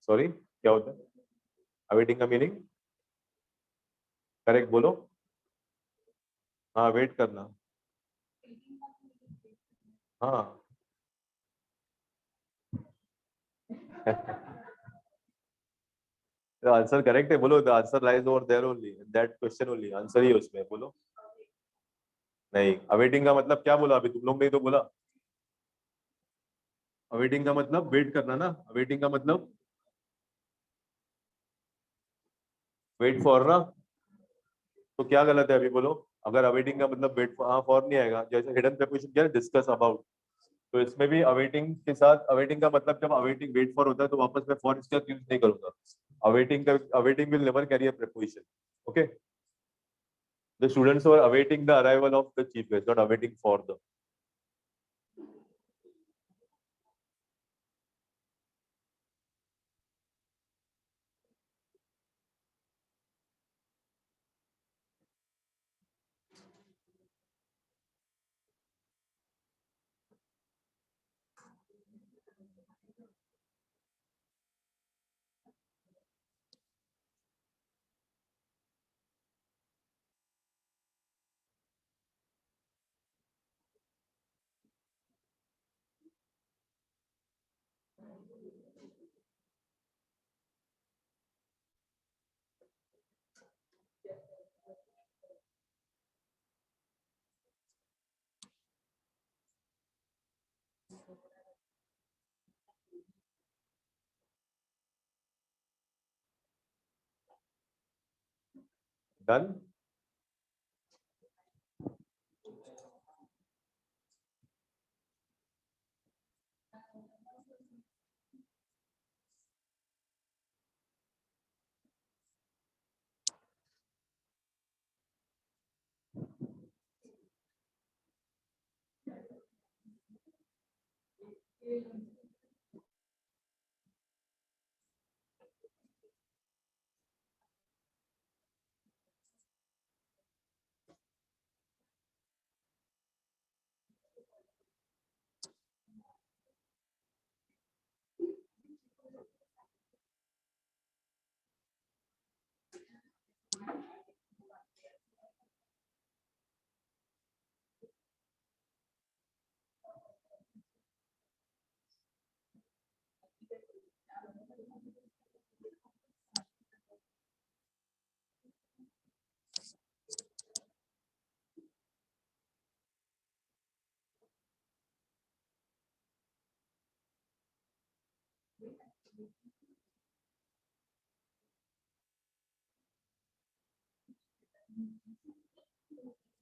Sorry, क्या होता है अवेटिंग का मीनिंग, करेक्ट बोलो। हाँ, वेट करना। हाँ आंसर करेक्ट है, बोलो। The answer lies over there only, that question only, answer ही है उसमें, बोलो। नहीं, अवेटिंग का मतलब क्या बोला अभी तुम लोग ने, तो बोला अवेटिंग का मतलब वेट करना ना, अवेटिंग का मतलब वेट फॉर ना, तो क्या गलत है अभी बोलो? अगर अवेटिंग का मतलब वेट फॉर, हाँ फॉर नहीं आएगा, जैसे हिडन प्रीपोजिशन क्या है, डिस्कस अबाउट, तो इसमें भी अवेटिंग के साथ, अवेटिंग का मतलब जब अवेटिंग वेट फॉर होता है तो वापस मैं फॉर इसका यूज नहीं करूंगा। अवेटिंग का, awaiting will never carry a preposition. Okay, the students were awaiting the arrival of the chief guest, not awaiting for the. Done.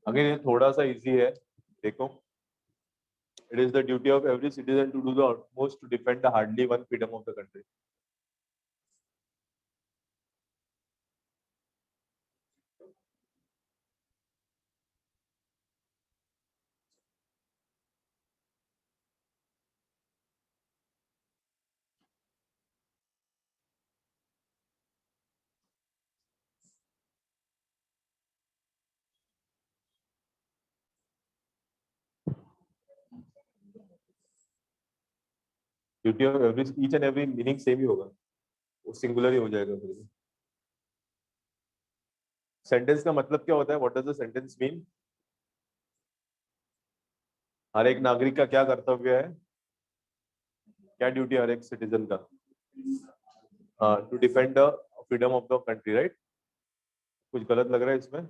अगर ये थोड़ा सा इजी है, देखो, it is the duty of every citizen to do the utmost to defend the hardly won freedom of the country. Duty of every, each and every meaning same ही होगा, वो singular ही हो जाएगा फिर। सेंटेंस का मतलब क्या होता है? What does the sentence mean? हर एक नागरिक का क्या कर्तव्य है, क्या ड्यूटी हर एक सिटीजन का? To defend the freedom of the country, right? कुछ गलत लग रहा है इसमें?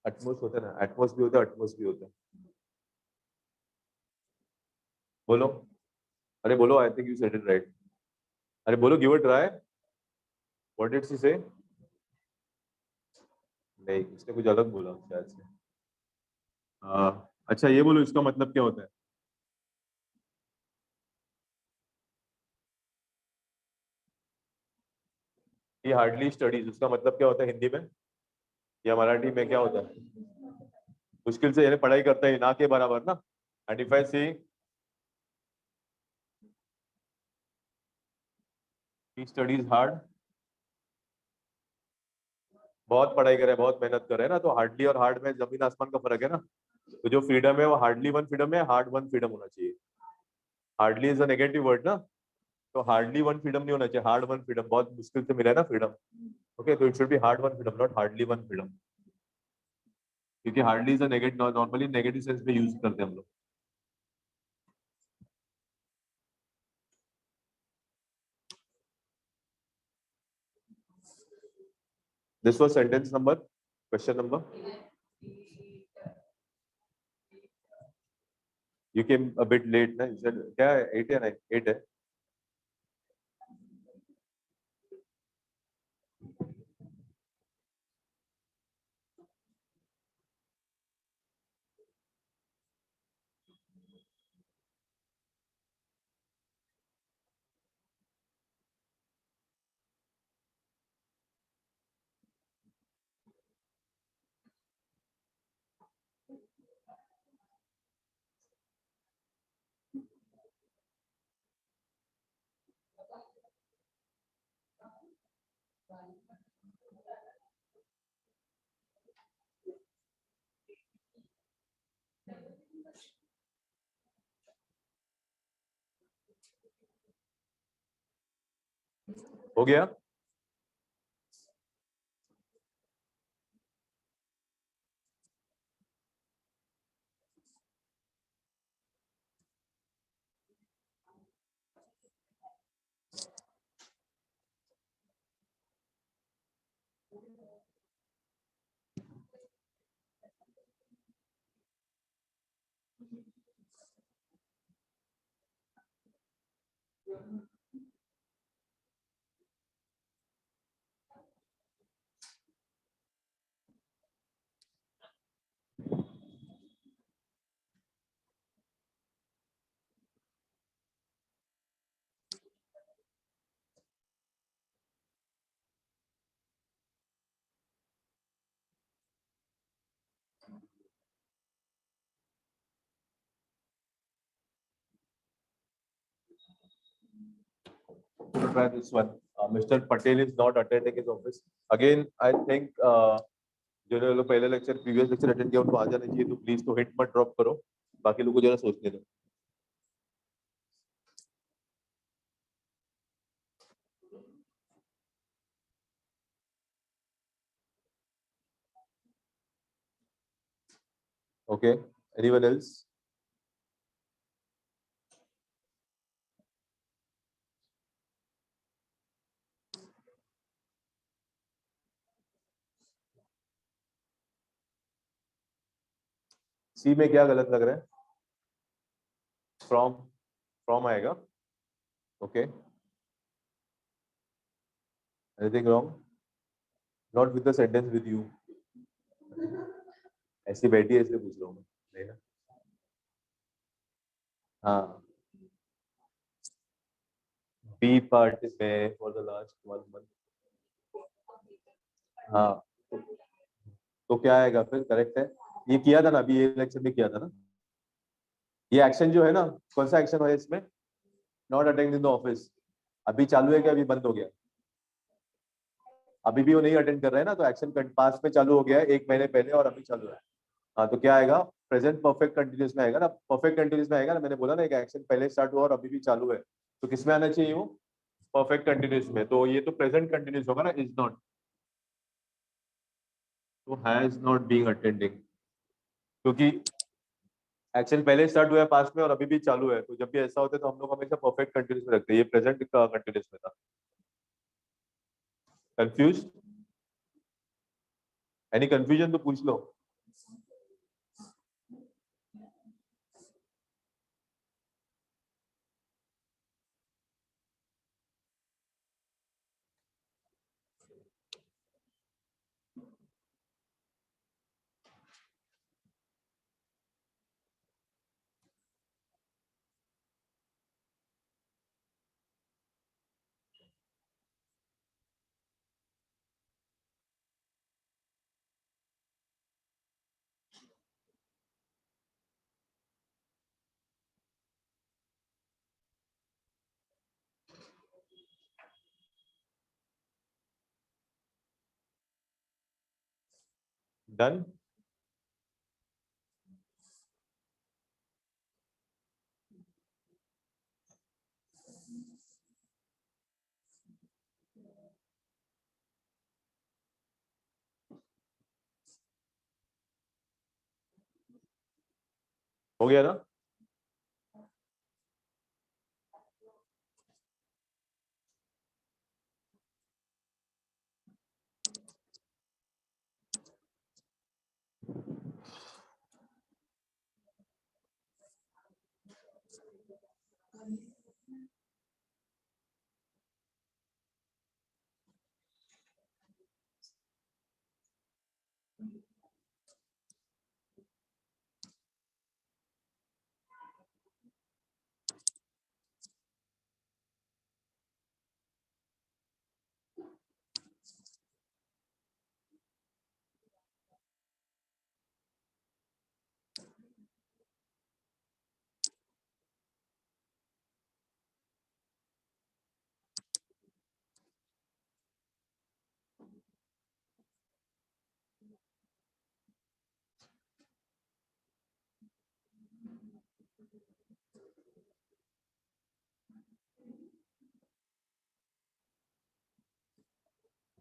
एटमोस्ट होता है ना, एटमोस्ट भी होता है, एटमोस्ट भी होता है। बोलो, अरे बोलो, I think you said it right. अरे बोलो, give a try. What did she से? नहीं, उसने कुछ अलग बोला शायद से। अच्छा ये बोलो, इसका मतलब क्या होता है? ये हार्डली स्टडीज, उसका मतलब क्या होता है हिंदी में या मराठी में? क्या होता है? मुश्किल से, यानी पढ़ाई करता है ना के बराबर ना। And if I see he studies hard, बहुत पढ़ाई करे, बहुत मेहनत करे ना, तो हार्डली और हार्ड में जमीन आसमान का फर्क है ना। तो जो फ्रीडम है वो हार्डली वन फ्रीडम है, हार्ड वन फ्रीडम होना चाहिए। Hardly is a negative word ना, तो हार्डली वन फ्रीडम नहीं होना चाहिए, हार्ड वन फ्रीडम, बहुत मुश्किल से मिला है ना फ्रीडम। ओके, तो it should be hard won freedom, not hardly won freedom, क्योंकि hardly is a negative, normally negative sense में यूज करते हैं हम लोग। This was sentence number, question number. You came a bit late, na? You said क्या है? 8 या 9? 8 है. हो गया? To try this one. Mr. Patel is not attending his office. Again, I think जो लोग पहले लेक्चर प्रीवियस लेक्चर अटेंड किया उनको आ जाना चाहिए, तो प्लीज तो हिट मत ड्रॉप करो, बाकी लोगों को जरा सोचने दो. Okay, anyone else? सी में क्या गलत लग रहा है? फ्रॉम आएगा. Okay. Anything wrong? Not with the sentence with you. ऐसी बैठी है इसलिए पूछ रहा हूँ मैं. नहीं ना? हाँ. बी पार्ट में फॉर द लास्ट 1 month. हाँ, तो क्या आएगा फिर? करेक्ट है. ये किया था ना अभी, ये लेक्चर में किया था ना. ये एक्शन जो है ना, कौन सा एक्शन है इसमें? Not attend in the office. अभी चालू है क्या अभी बंद हो गया? अभी भी वो नहीं अटेंड कर रहे हैं ना, तो एक्शन पास्ट में चालू हो गया है 1 महीने पहले और अभी चालू है. हाँ, तो क्या आएगा? प्रेजेंट परफेक्ट कंटिन्यूस में आएगा ना. परफेक्ट कंटिन्यूस में आएगा ना. मैंने बोला ना एक एक्शन पहले स्टार्ट हुआ और अभी भी चालू है, तो किसमें आना चाहिए वो? परफेक्ट कंटिन्यूस में. तो ये तो प्रेजेंट कंटिन्यूस होगा ना, इज नॉट. तो हैज नॉट बीइंग अटेंडिंग, क्योंकि एक्शन पहले स्टार्ट हुआ है पास्ट में और अभी भी चालू है, तो जब भी ऐसा होता है तो हम लोग हमेशा परफेक्ट कंटिन्यूस में रखते हैं. ये प्रेजेंट का कंटिन्यूस में था. कंफ्यूज? एनी कंफ्यूजन तो पूछ लो. डन. हो गया ना?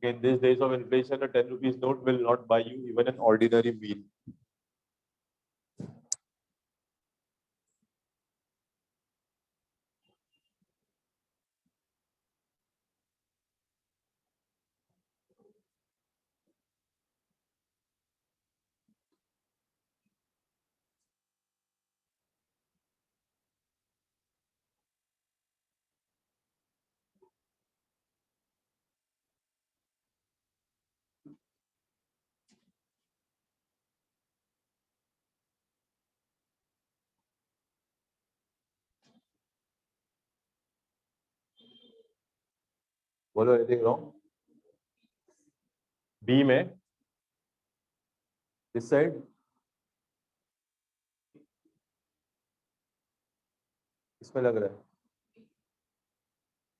In these days of inflation, a 10 rupees note will not buy you even an ordinary meal. बोलो anything wrong? B में this side इसमें लग रहा है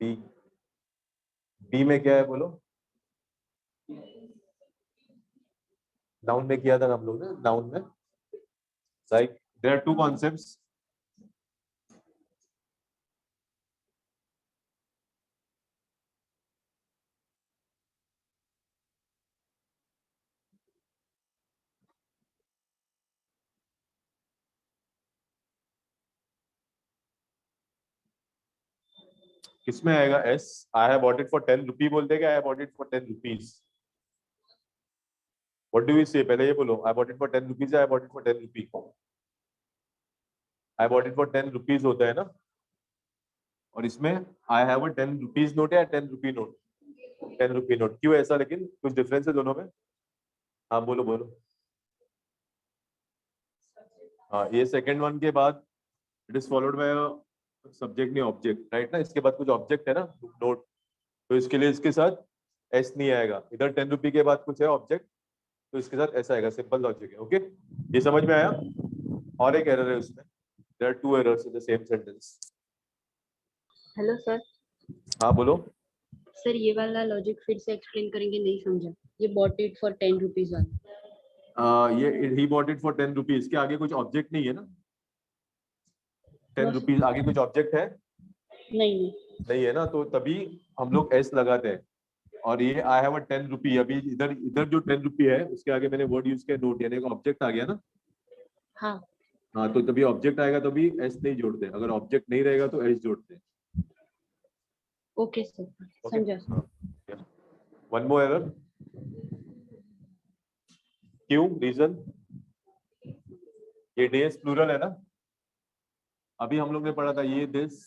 B. B में क्या है बोलो? डाउन में किया था ना हम लोग ने, डाउन में like there are two concepts. किसमें आएगा S? I have bought it for 10 रुपी बोल देगा, I bought it for 10 rupees. What do we say? पहले ये बोलो, I bought it for 10 rupees, I bought it for 10 rupees. I bought it for 10 rupees होता है ना, और इसमें I have a 10 rupees note या 10 rupee note? 10 rupee note. क्यों ऐसा? लेकिन कुछ डिफरेंस है दोनों में? हाँ बोलो बोलो. हाँ, ये सेकंड वन के बाद it is followed by subject नहीं ऑब्जेक्ट, राइट ना? इसके बाद कुछ ऑब्जेक्ट है ना, नोट, तो इसके लिए इसके साथ एस नहीं आएगा. इधर 10 रुपी के बाद कुछ है ऑब्जेक्ट, तो इसके साथ ऐसा आएगा. सिंपल लॉजिक है. ओके, ये समझ में आया? और एक एरर है उसमें. There are two errors in the same sentence. Hello sir. हाँ बोलो. सर ये वाला लॉजिक फिर से एक्सप्लेन करेंगे, नहीं समझा. ये बॉट इट फॉर 10 रुपीज वाला. ये he bought it for 10 rupees के आगे कुछ ऑब्जेक्ट नहीं है ना? 10 रुपीज आगे कुछ ऑब्जेक्ट है? नहीं. नहीं है ना, तो तभी हम लोग एस लगाते हैं. और ये आई हैव अ 10 रुपी, अभी इधर इधर जो 10 रुपी है उसके आगे मैंने वर्ड यूज किया नोट, यानी ऑब्जेक्ट आ गया ना. हाँ. हाँ, तो तभी ऑब्जेक्ट आएगा तभी एस नहीं जोड़ते, अगर ऑब्जेक्ट नहीं रहेगा तो एस जोड़ते हैं. ओके सर, समझा सर. One more error. क्यों? रीजन? ये डेज प्लूरल है ना, अभी हम लोग ने पढ़ा था ये दिस.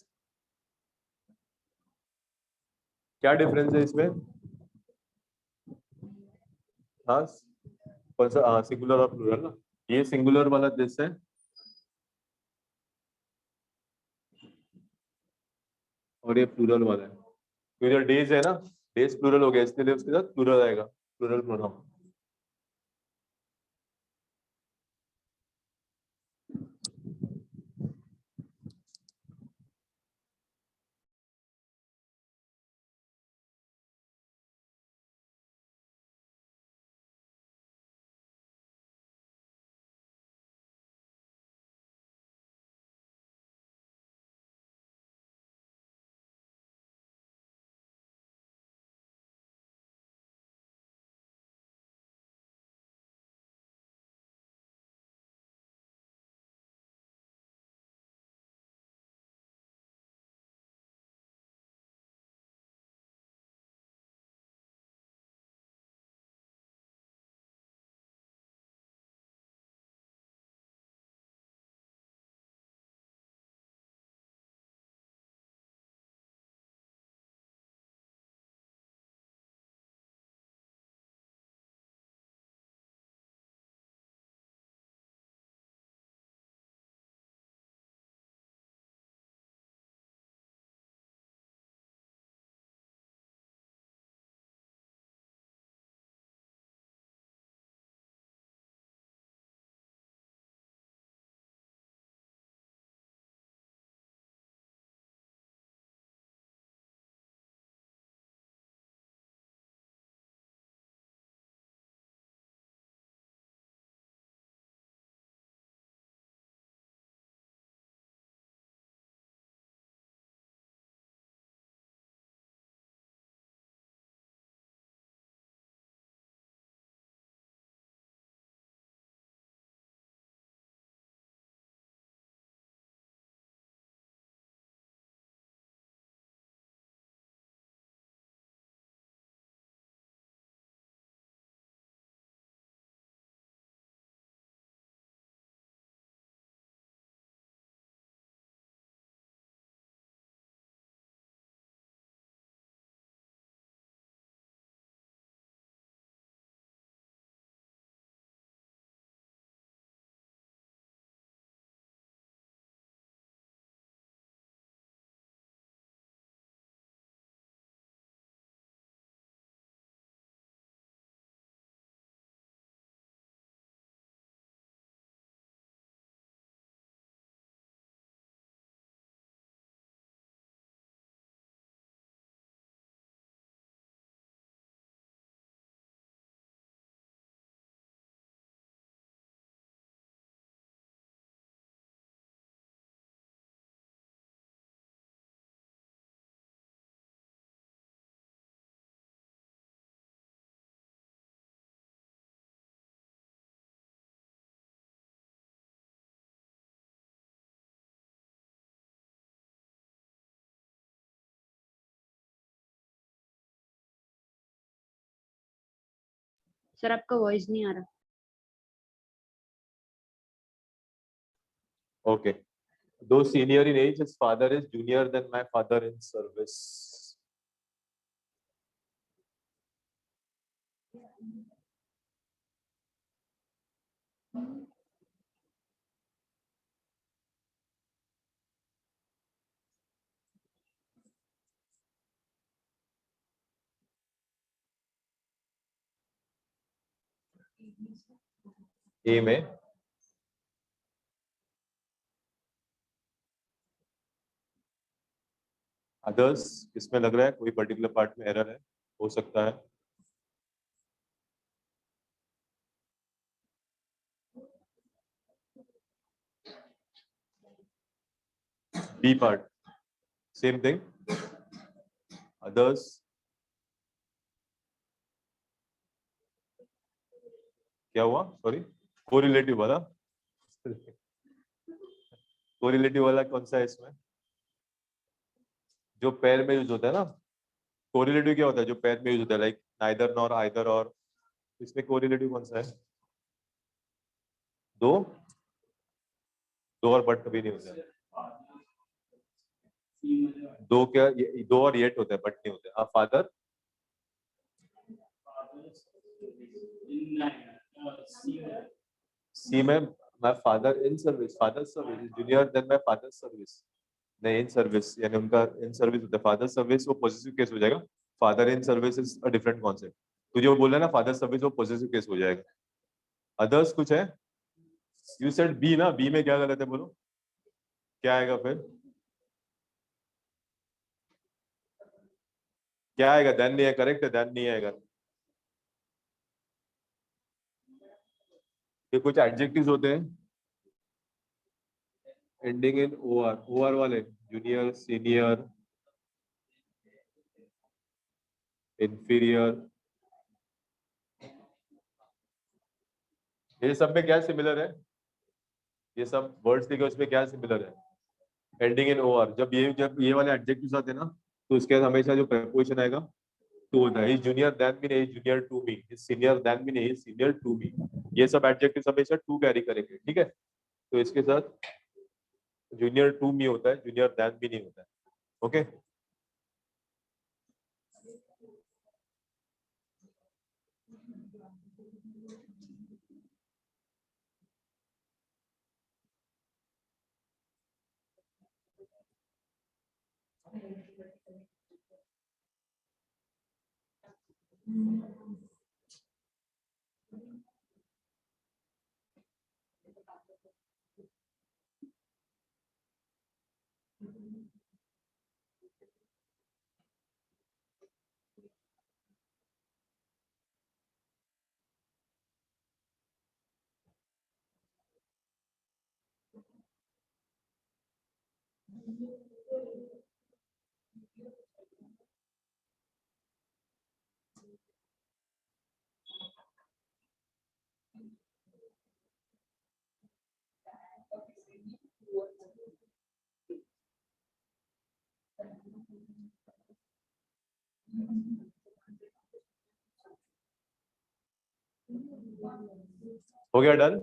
क्या डिफरेंस है इसमें? हाँ, कौन सा? हाँ, सिंगुलर और प्लूरल ना. ये सिंगुलर वाला दिस है और ये प्लूरल वाला है. तो इधर डेज है ना, डेज प्लूरल हो गया, इसलिए उसके साथ प्लूरल आएगा, प्लूरल प्रोनाउन. सर आपका वॉइस नहीं आ रहा. Okay. Though senior in age, his father is junior than my father in service. A में others इसमें लग रहा है कोई पर्टिकुलर पार्ट में एरर है, हो सकता है. B part same thing. Others क्या हुआ? सॉरी, कोरिलेटिव वाला. कोरिलेटिव वाला कौन सा है इसमें? जो पैर में यूज होता है ना. कोरिलेटिव क्या होता है जो पैर में यूज होता है, लाइक नाइदर नॉर आइदर और. इसमें कोरिलेटिव कौन सा है? दो. दो और बट कभी नहीं होता है. दो क्या दो और येट होता है, बट नहीं होता है. आप फादर सी में my father in service. Father service is junior than my father service. नहीं, इन सर्विस यानी उनका इन सर्विस होता है. फादर सर्विस वो पॉजिटिव केस हो जाएगा. Father in service is a different concept. तो जो बोला ना फादर सर्विस वो पॉजिटिव केस हो जाएगा. अदर्स कुछ है? यू सेड बी ना. बी में क्या गलत है बोलो, क्या आएगा फिर? क्या आएगा? देन नहीं है. करेक्ट है, देन नहीं आएगा. ये कुछ एडजेक्टिव्स होते हैं ending in O R. O R वाले जूनियर, सीनियर, इंफीरियर, ये सब में क्या सिमिलर है? ये सब वर्ड्स लिखे उसमें क्या सिमिलर है? Ending in O R. जब ये वाले एडजेक्टिव्स आते हैं ना, तो उसके बाद हमेशा जो प्रपोजिशन आएगा टू होता है. इज जूनियर देन मी नहीं, junior to me. Is senior than me नहीं, सीनियर टू मी. ये सब एडजेक्टिव्स हमेशा टू कैरी करेंगे. ठीक है, तो इसके साथ जूनियर टू मी होता है, जूनियर देन मी नहीं होता है. ओके. हो गया डन.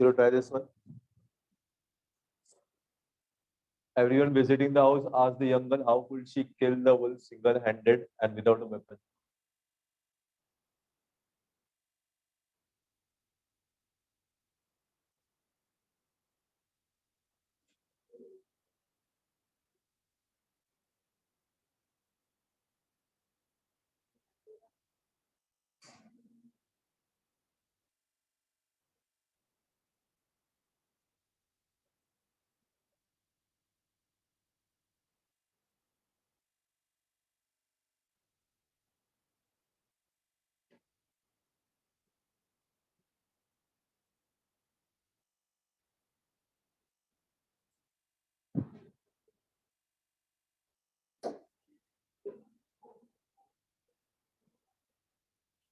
चलो try this one. Everyone visiting the house asked the young girl how could she kill the wolf single-handed and without a weapon.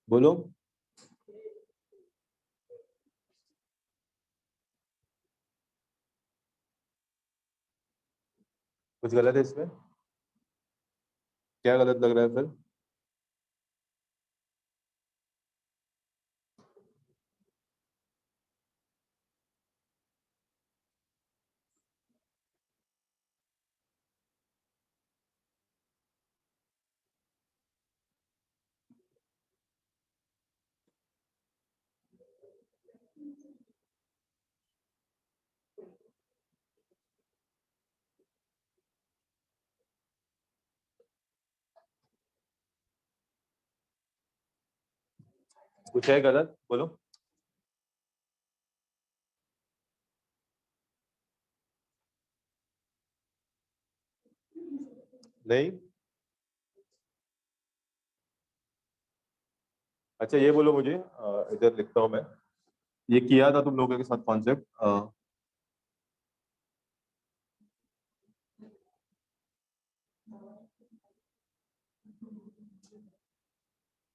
बोलो. कुछ गलत है इसमें? क्या गलत लग रहा है फिर? कुछ है गलत? बोलो. नहीं. अच्छा ये बोलो मुझे, इधर लिखता हूँ मैं. ये किया था तुम लोगों के साथ concept.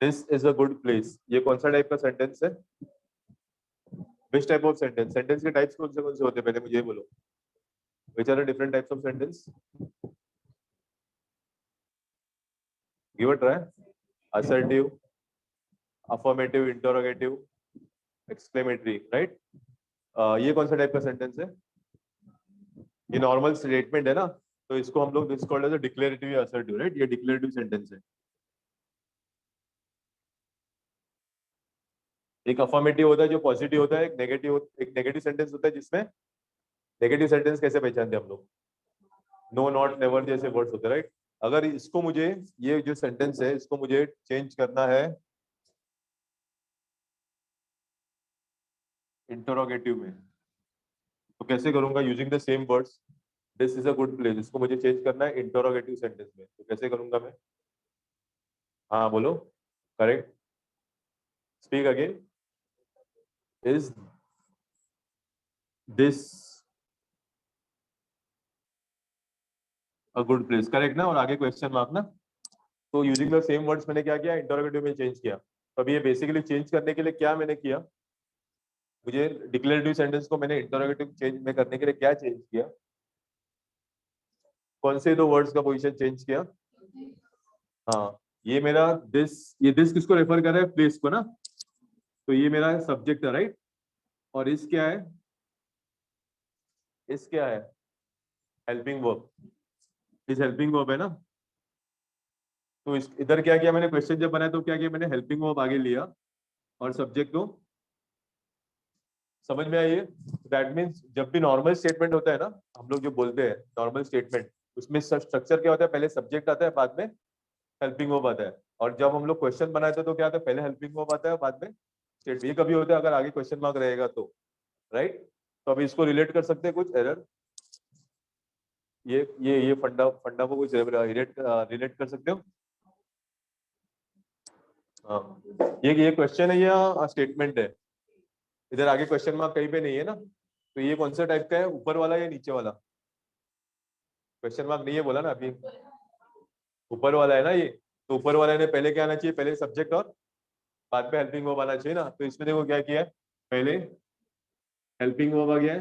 This is a good place. ये कौन सा टाइप का सेंटेंस है? Which type of sentence? Sentence के टाइप्स कौन से होते हैं पहले मुझे ये बोलो. Which are the different types of sentence? Give a try. Assertive, affirmative, interrogative, exclamatory, right. ये कौन सा टाइप का सेंटेंस है? ये नॉर्मल स्टेटमेंट है ना, तो इसको हम लोग this called as a declarative या असर्टिव, राइट. ये डिक्लेरेटिव सेंटेंस है. एक अफर्मेटिव होता है जो पॉजिटिव होता है, एक नेगेटिव सेंटेंस होता है जिसमें नेगेटिव सेंटेंस कैसे पहचानते हैं हम लोग? नो, नॉट, नेवर जैसे वर्ड्स होते हैं, राइट. अगर इसको मुझे, ये जो सेंटेंस है इसको मुझे चेंज करना है इंटरोगेटिव में, तो कैसे करूंगा? Using the same words. This is a good place, इसको मुझे चेंज करना है इंटरोगेटिव सेंटेंस में, तो कैसे करूंगा मैं? हाँ बोलो. Correct. Speak again. Is this a good place? Correct ना. और आगे क्वेश्चन मार्क ना. तो यूजिंग द सेम वर्ड्स मैंने क्या किया? इंटरोगेटिव में चेंज किया. तो अभी ये बेसिकली चेंज करने के लिए क्या मैंने किया? मुझे डिक्लेरेटिव सेंटेंस को मैंने इंटरोगेटिव चेंज में करने के लिए क्या चेंज किया? कौन से दो वर्ड्स का पोजीशन चेंज किया? हाँ, ये मेरा दिस, ये दिस किसको रेफर कर रहा है? प्लेस को ना. तो ये मेरा सब्जेक्ट है, राइट. और इस क्या है? इस क्या है? Helping verb. इस हेल्पिंग वर्ब है ना. तो इस इधर क्या किया मैंने? क्वेश्चन जब बनाया तो क्या किया मैंने? हेल्पिंग वर्ब आगे लिया और सब्जेक्ट को. समझ में आई? दैट मीन्स जब भी नॉर्मल स्टेटमेंट होता है ना, हम लोग जो बोलते हैं नॉर्मल स्टेटमेंट, उसमें स्ट्रक्चर क्या होता है? पहले सब्जेक्ट आता है, बाद में हेल्पिंग वर्ब आता है. और जब हम लोग क्वेश्चन बनाते हैं तो क्या आता है? पहले हेल्पिंग वर्ब आता है, बाद में स्टेटमेंट. ये कभी होता है अगर आगे क्वेश्चन मार्क रहेगा तो, राइट. तो अभी इसको रिलेट कर सकते हैं कुछ एरर. ये फंडा फंडा को कुछ रिलेट कर सकते हो? हाँ, ये क्वेश्चन है या स्टेटमेंट है? इधर आगे क्वेश्चन मार्क कहीं पे नहीं है ना. तो ये कौन सा टाइप का है? ऊपर वाला या नीचे वाला? क्वेश्चन मार्क नहीं है बोला ना अभी. ऊपर वाला है ना ये. तो ऊपर वाले ने पहले क्या आना चाहिए? पहले सब्जेक्ट और बाद में हेल्पिंग वर्ब आना चाहिए ना. तो इसमें देखो क्या किया है, पहले हेल्पिंग वर्ब आ गया है,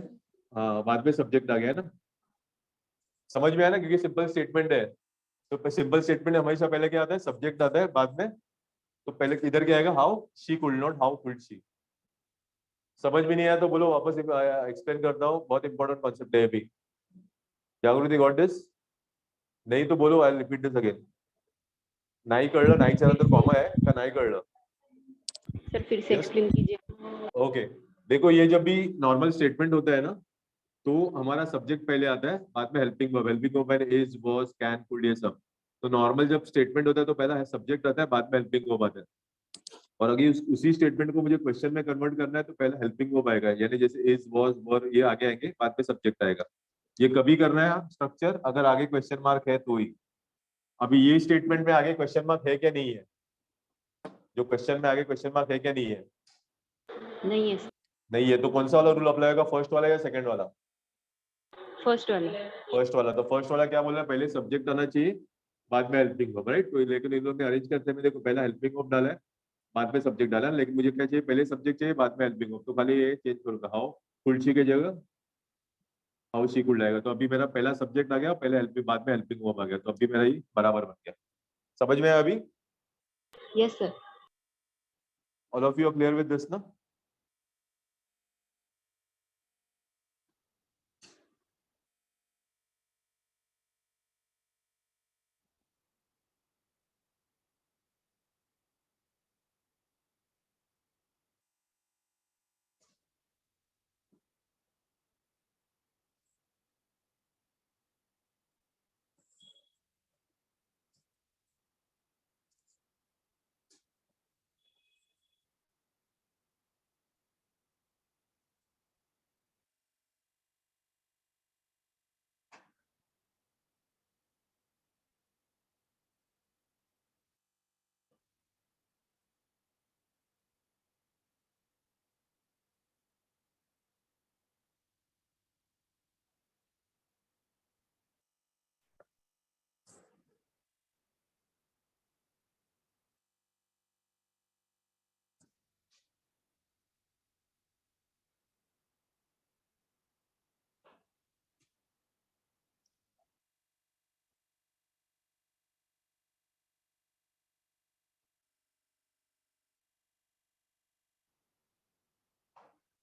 हाँ, बाद में सब्जेक्ट आ गया है ना. समझ में आया ना, क्योंकि सिंपल स्टेटमेंट है. तो सिंपल स्टेटमेंट हमेशा पहले क्या आता है? सब्जेक्ट आता है बाद में. तो पहले इधर क्या आएगा? How she could not, how could she. समझ में नहीं आया तो बोलो, वापस एक्सप्लेन करता हूँ, बहुत इंपॉर्टेंट कॉन्सेप्ट है अभी। जागृति गॉट दिस? नहीं तो बोलो, आई रिपीट दिस अगेन। नाही कळलं, नाहीच्या नंतर कॉमा आहे का नाही कळलं? सर फिर से एक्सप्लेन कीजिए। ओके, देखो ये जब भी नॉर्मल स्टेटमेंट होता है ना, तो हमारा सब्जेक्ट पहले आता है, बाद में हेल्पिंग वर्ब। हेल्पिंग वर्ब है इज, वाज, कैन, कुड, ये सब। तो नॉर्मल जब स्टेटमेंट होता है तो पहला सब्जेक्ट आता है, बाद में हेल्पिंग वर्ब आता है। और अगर उसी स्टेटमेंट को मुझे क्वेश्चन में कन्वर्ट करना है तो पहले हेल्पिंग वर्ब आएगा, यानी जैसे इज, वाज, वर, ये आगे आएंगे, बाद में सब्जेक्ट आएगा। ये कभी करना है स्ट्रक्चर अगर आगे क्वेश्चन मार्क है तो ही। अभी ये स्टेटमेंट में आगे क्वेश्चन मार्क है क्या नहीं है? जो क्वेश्चन में आगे क्वेश्चन मार्क है क्या नहीं है? नहीं है। नहीं है, तो कौन सा वाला रूल अप्लाई होगा, फर्स्ट वाला या सेकंड वाला? फर्स्ट वाला। फर्स्ट वाला। तो फर्स्ट वाला क्या बोल रहा है, पहले सब्जेक्ट आना चाहिए, बाद में हेल्पिंग वर्ब, राइट? तो लेकिन इन लोगों ने अरेंज करते में देखो, पहला हेल्पिंग वर्ब डाला है, बाद में सब्जेक्ट डाला है, लेकिन मुझे क्या चाहिए, पहले सब्जेक्ट चाहिए, बाद में हेल्पिंग वर्ब। तो खाली ये चेंज करूंगा, हाउ कुल्ची की जगह हाउ शी कुड जाएगा। तो अभी मेरा पहला सब्जेक्ट आ गया, पहले हेल्पिंग, बाद में हेल्पिंग वर्ब आ गया, तो अभी मेरा ही बराबर बन गया। समझ में आया अभी? Yes sir. All of you are clear with this ना?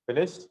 Finished?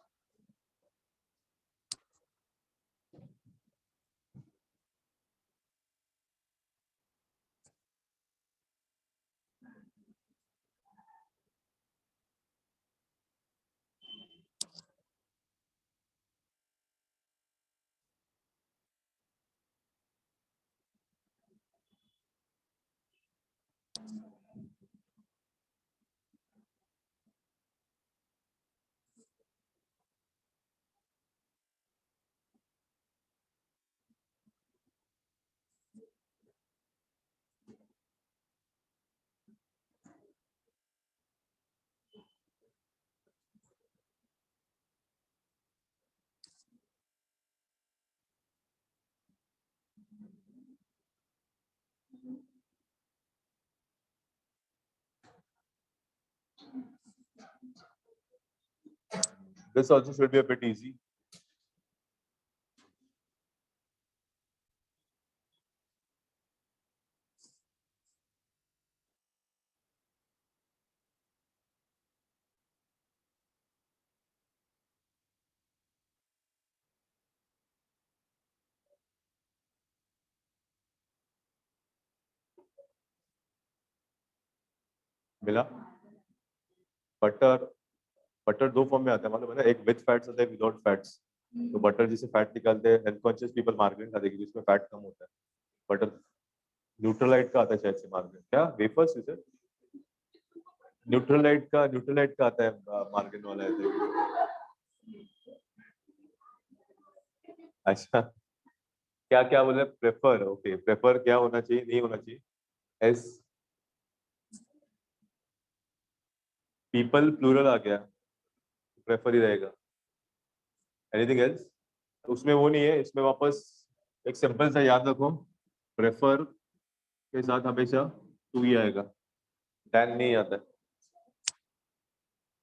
This also should be a bit easy. मिला? बटर, बटर दो फॉर्म में आता है, मालूम है ना? एक विद फैट्स आता है, विदाउट फैट्स। तो बटर जिसे फैट निकालते हैं, हेल्थ कॉन्शियस पीपल मार्केट खा देगी जिसमें फैट कम होता है। बटर न्यूट्रलाइट का आता है शायद से मार्केट, क्या वेफर्स इसे? न्यूट्रलाइट का आता है मार्केट वाला है। अच्छा, क्या क्या बोले, प्रेफर? ओके, प्रेफर क्या होना चाहिए, नहीं होना चाहिए? एस, पीपल प्लूरल आ गया, प्रेफर ही रहेगा। Anything else? उसमें वो नहीं है, इसमें वापस एक सिंपल सा याद रखो, प्रेफर के साथ हमेशा टू ही आएगा, देन नहीं आता है।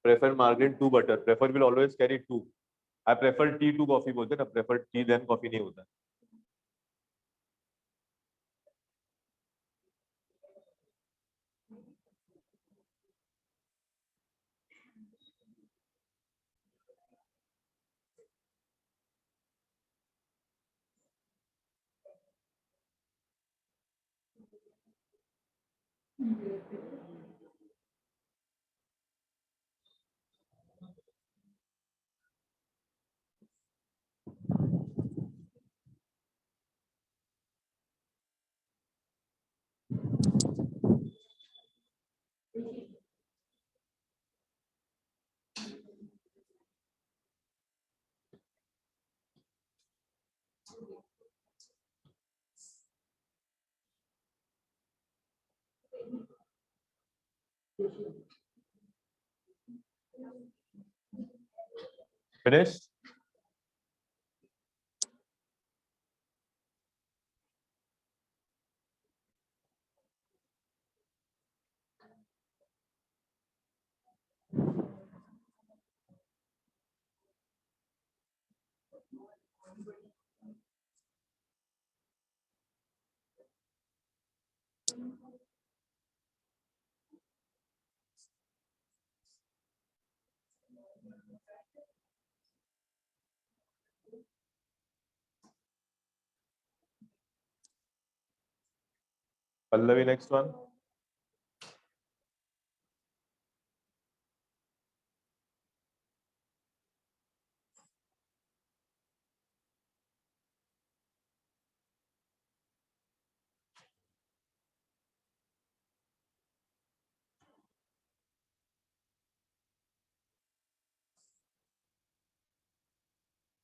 Prefer margarine to butter, prefer will always carry to. I prefer tea to coffee बोलते हैं ना, प्रेफर टी देन कॉफी नहीं होता। Finished? Pallavi, next one.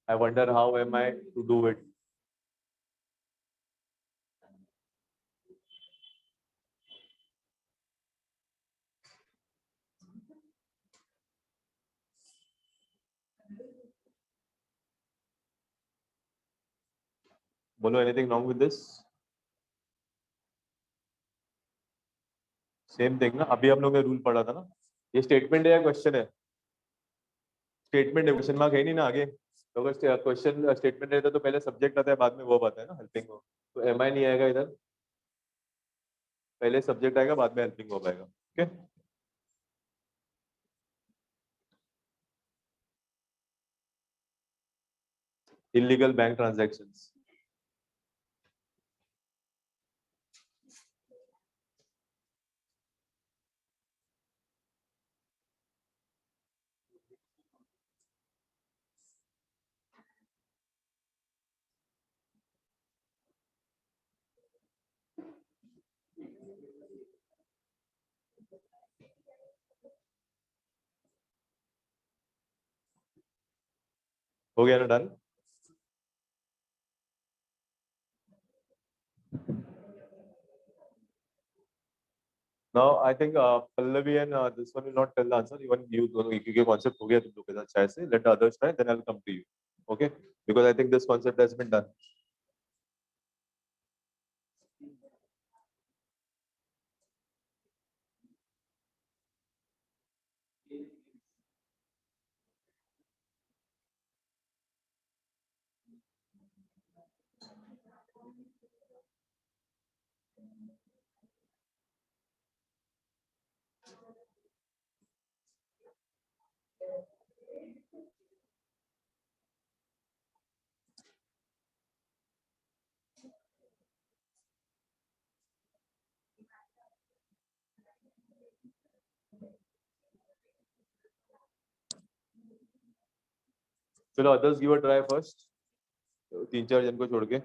I wonder how am I to do it. Bolo, anything wrong with this? Same thing ना, अभी हम लोग ने रूल पढ़ा था ना. ये स्टेटमेंट है या क्वेश्चन है? स्टेटमेंट है, क्वेश्चन मार्क है नहीं ना आगे. तो अगर क्वेश्चन स्टेटमेंट रहता तो पहले सब्जेक्ट आता है, बाद में वर्ब आता है ना, हेल्पिंग वर्ब. तो एम आई नहीं आएगा इधर, पहले सब्जेक्ट आएगा बाद में हेल्पिंग वर्ब आएगा. ओके. Illegal bank transactions. हो गया ना, done. Now I think Pallavi and this one will not tell the answer. Even you क्योंकि concept हो गया तुम लोग के साथ शायद से. Let the others try, then I'll come to you. Okay? Because I think this concept has been done. चलो others give a try first. तीन चार जन को छोड़ के.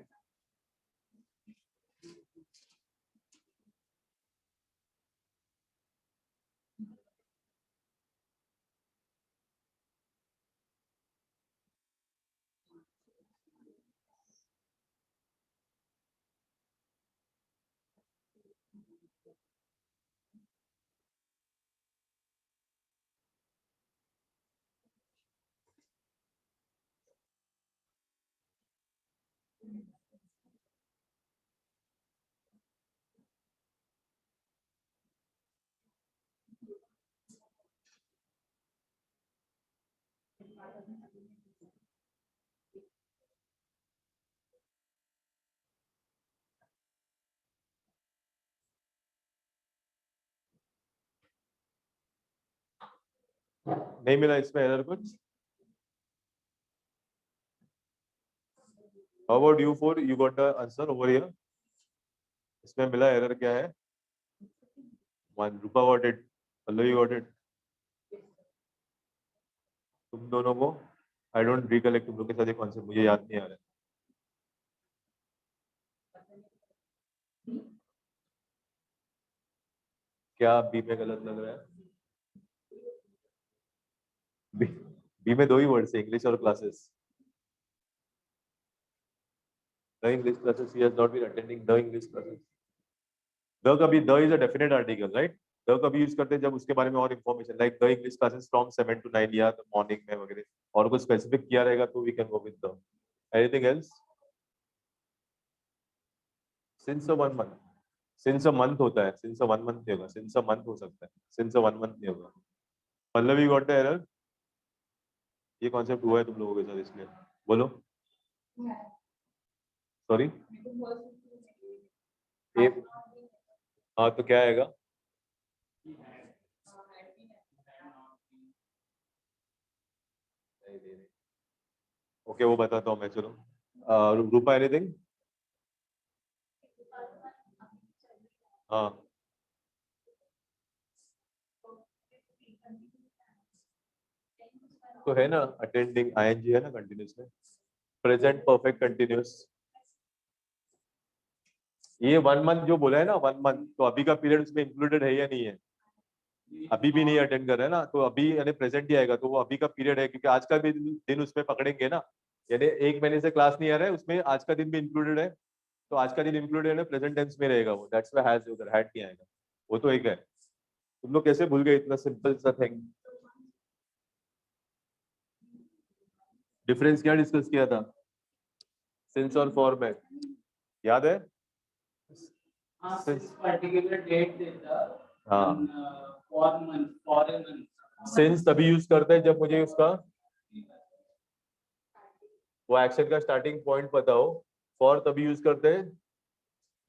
नहीं मिला इसमें एरर कुछ. How about you four? You got the answer over here. इसमें मिला एरर क्या है? 1 Rupa got it, Pallavi got it. तुम दोनों को आई डोंट रिकलेक्ट तुम लोग के साथ ये कॉन्सेप्ट, मुझे याद नहीं आ रहा है। क्या बी में गलत लग रहा है? बी में 2 ही वर्ड्स है, इंग्लिश और classes. The English classes, he has not been attending the English classes. The कभी, the is a definite article, right? The कभी यूज करते हैं जब उसके बारे में और information, like the English classes from 7 to 9 या मॉर्निंग में वगैरह, और कुछ स्पेसिफिक किया रहेगा तो we can go with the. Anything else? Since a 1 month, since a month होता है, सिंस अ 1 मंथ नहीं होगा, सिंस अ मंथ हो सकता है, सिंस अ 1 मंथ नहीं होगा। Pallavi got the error? ये कॉन्सेप्ट हुआ है तुम लोगों के साथ इसलिए बोलो। सॉरी, ए, हाँ तो क्या आएगा? ओके वो बताता हूँ मैं, चलो। रूपा एनीथिंग? हाँ तो है ना, अटेंडिंग आईएनजी है ना कंटिन्यूस में, प्रेजेंट परफेक्ट कंटिन्यूस। ये 1 मंथ जो बोला है ना, 1 मंथ, तो अभी का पीरियड उसमें इंक्लूडेड है या नहीं है? अभी भी नहीं अटेंड कर रहे हैं ना, तो अभी यानी प्रेजेंट ही आएगा, तो वो अभी का पीरियड है, क्योंकि आज का भी दिन उसमें पकड़ेंगे ना, यानी 1 महीने से क्लास नहीं आ रहा है उसमें आज का दिन भी इंक्लूडेड है, तो आज का दिन इंक्लूडेड है, प्रेजेंट टेंस में रहेगा वो, दैट्स व्हाई हैज उधर हैड नहीं आएगा, वो तो एक है। तुम लोग कैसे भूल गए इतना सिंपल सा थिंग? डिफरेंस क्या डिस्कस किया था सिंस और फॉर में, याद है? पर्टिकुलर डेट देता, हाँ, for month, for a month. Since तभी यूज करते हैं जब मुझे उसका वो एक्शन का स्टार्टिंग पॉइंट पता हो। फॉर तभी यूज करते हैं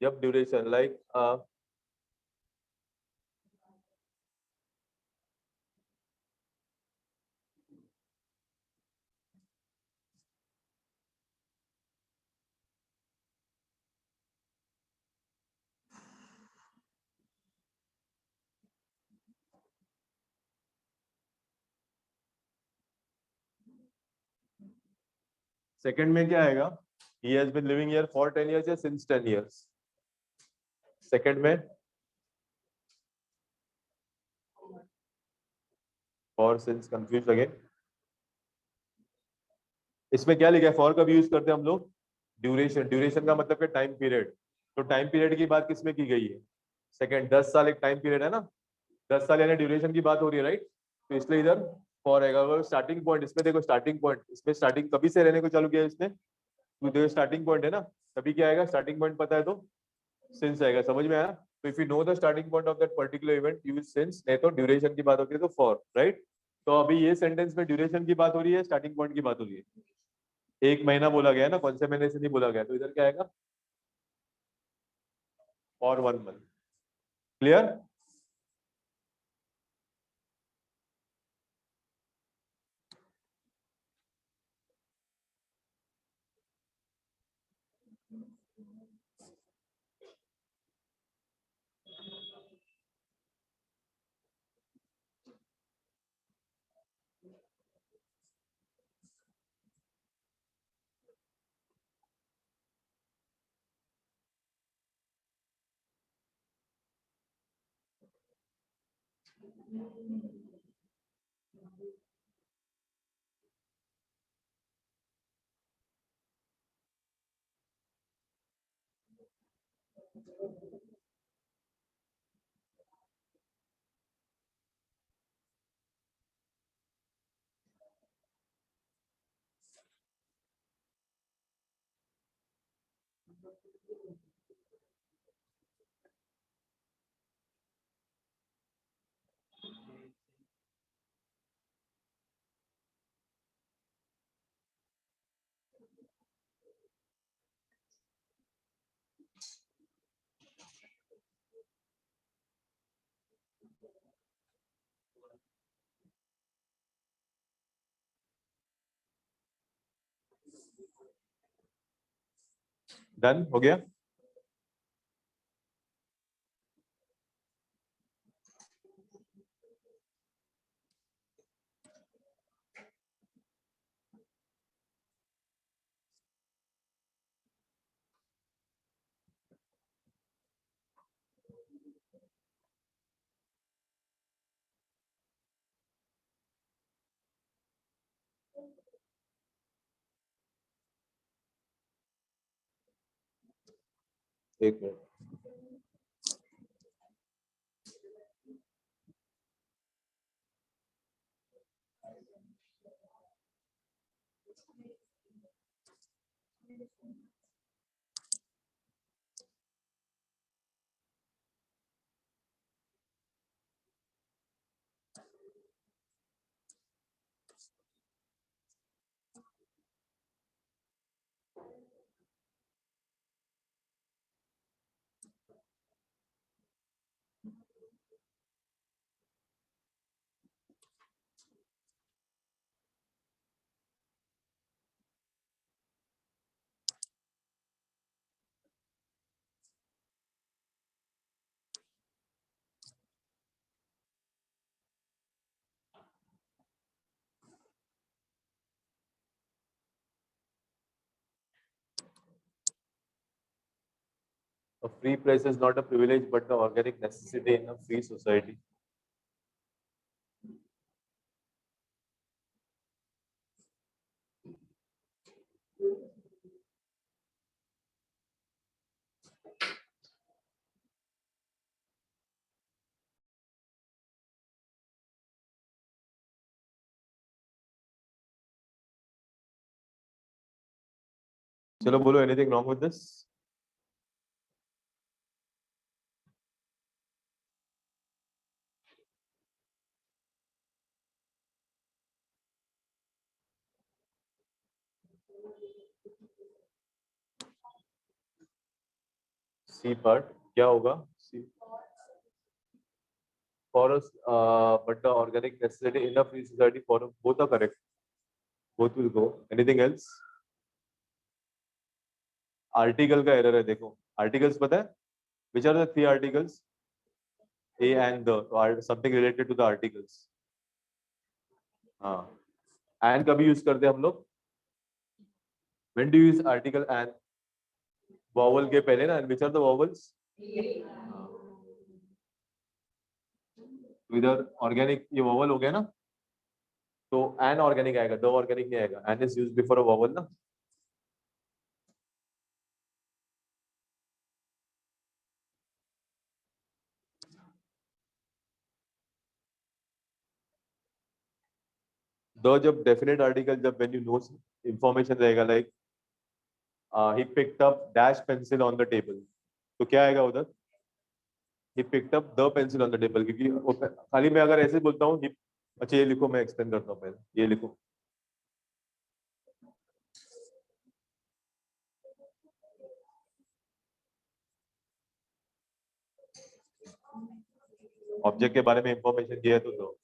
जब ड्यूरेशन, लाइक सेकंड में क्या आएगा? He has been living here for 10 years या सिंस 10 years? सेकंड में फॉर सिंस, कंफ्यूज अगेन। इसमें क्या लिखा है? फॉर कब यूज करते हैं हम लोग? ड्यूरेशन, ड्यूरेशन का मतलब है टाइम पीरियड, तो टाइम पीरियड की बात किसमें की गई है? सेकंड, 10 साल एक टाइम पीरियड है ना, 10 साल यानी ड्यूरेशन की बात हो रही है, राइट? तो इसलिए इधर फॉर आएगा। अगर स्टार्टिंग पॉइंट, इसमें देखो स्टार्टिंग पॉइंट, इसमें स्टार्टिंग कभी से रहने को चालू किया इसने, तो देखो स्टार्टिंग पॉइंट है ना, तभी क्या आएगा? स्टार्टिंग पॉइंट पता है तो सिंस आएगा, समझ में आया? तो if you know the starting point of that particular event use since, नहीं तो ड्यूरेशन की बात होती है तो फॉर, राइट? तो अभी ये सेंटेंस में ड्यूरेशन की बात हो रही है, स्टार्टिंग पॉइंट की बात हो रही है, 1 महीना बोला गया है ना, कौन से महीने से नहीं बोला गया, तो इधर क्या आएगा? और 1 मंथ। क्लियर? डन हो गया? एक minute, a free price is not a privilege but the organic necessity in a free society. चलो बोलो, anything wrong with this? C part क्या होगा? C for us, but the organic necessity in a free society for both are correct. Both will go. Anything else? Article का error है, देखो. Articles पता है? Which are the three articles? A and the, or something related to the articles. हाँ. And कभी use करते हैं हम लोग? When do you use article and? Vowel के पहले ना. And which are the vowels? तो इधर organic ये vowel हो गया ना? तो an organic आएगा, the organic नहीं आएगा. An is used before a vowel ना? The जब definite article जब when you know information रहेगा like he picked up dash pencil on the table, तो क्या आएगा उधर? He picked up the pencil on the table, क्योंकि खाली मैं अगर ऐसे बोलता हूँ अच्छा ये लिखो, मैं एक्सप्लेन करता हूँ पहले, ये लिखो. ऑब्जेक्ट के बारे में इंफॉर्मेशन दिया है तो दो.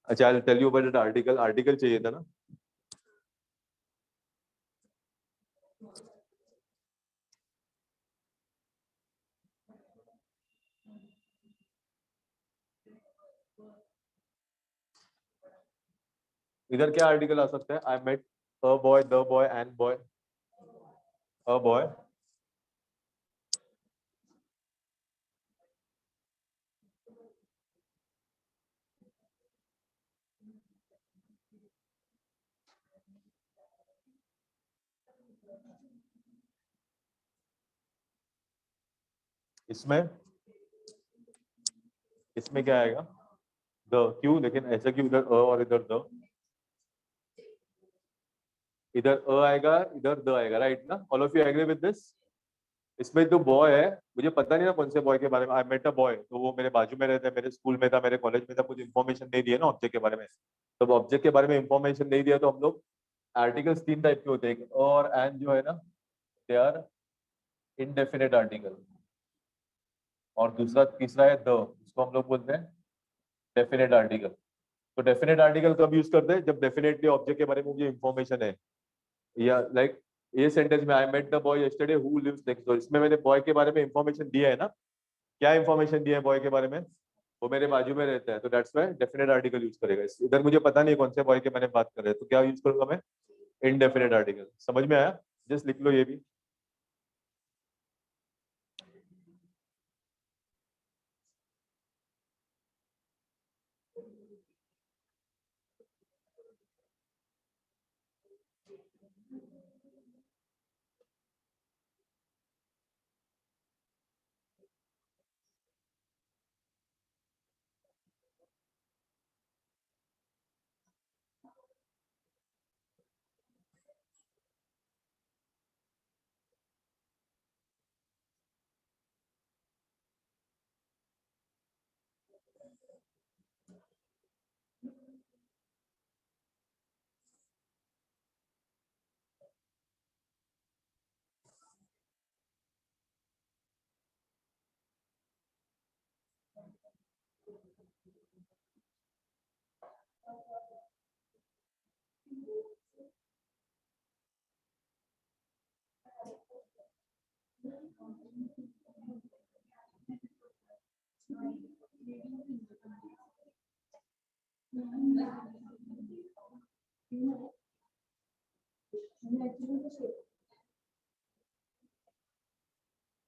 अच्छा, I'll tell you about the article. Article चाहिए था ना? इधर क्या आर्टिकल आ सकता है? I met a boy, the boy and boy. A boy. इसमें इसमें क्या आएगा द, क्यों, लेकिन ऐसा क्यों इधर अ और इधर द, इधर अ आएगा इधर द आएगा, राइट ना? All of you agree with this? इसमें जो बॉय है, मुझे पता नहीं ना कौन से बॉय के बारे में, आई मेट अ बॉय, तो वो मेरे बाजू में रहता है, मेरे स्कूल में था, मेरे कॉलेज में था, कुछ इन्फॉर्मेशन नहीं दिया ना ऑब्जेक्ट के बारे में। तो ऑब्जेक्ट के बारे में इन्फॉर्मेशन नहीं दिया तो हम लोग आर्टिकल्स 3 टाइप के होते हैं, और एंड जो है ना दे आर इनडेफिनेट आर्टिकल, और दूसरा तीसरा है द, उसको हम लोग बोलते हैं डेफिनेट आर्टिकल। तो डेफिनेट आर्टिकल कब यूज करते हैं? जब डेफिनेटली ऑब्जेक्ट के बारे में मुझे इन्फॉर्मेशन है, या लाइक ये सेंटेंस में I met the boy yesterday who lives next door, इसमें मैंने बॉय के बारे में इन्फॉर्मेशन दिया है ना। क्या इन्फॉर्मेशन दिया है बॉय के बारे में? वो मेरे बाजू में रहता है, तो that's why definite article use करेगा। इधर मुझे पता नहीं कौन से बॉय के बारे में बात कर रहे हैं, तो क्या यूज करूंगा मैं? Indefinite article. समझ में आया? जस्ट लिख लो ये भी।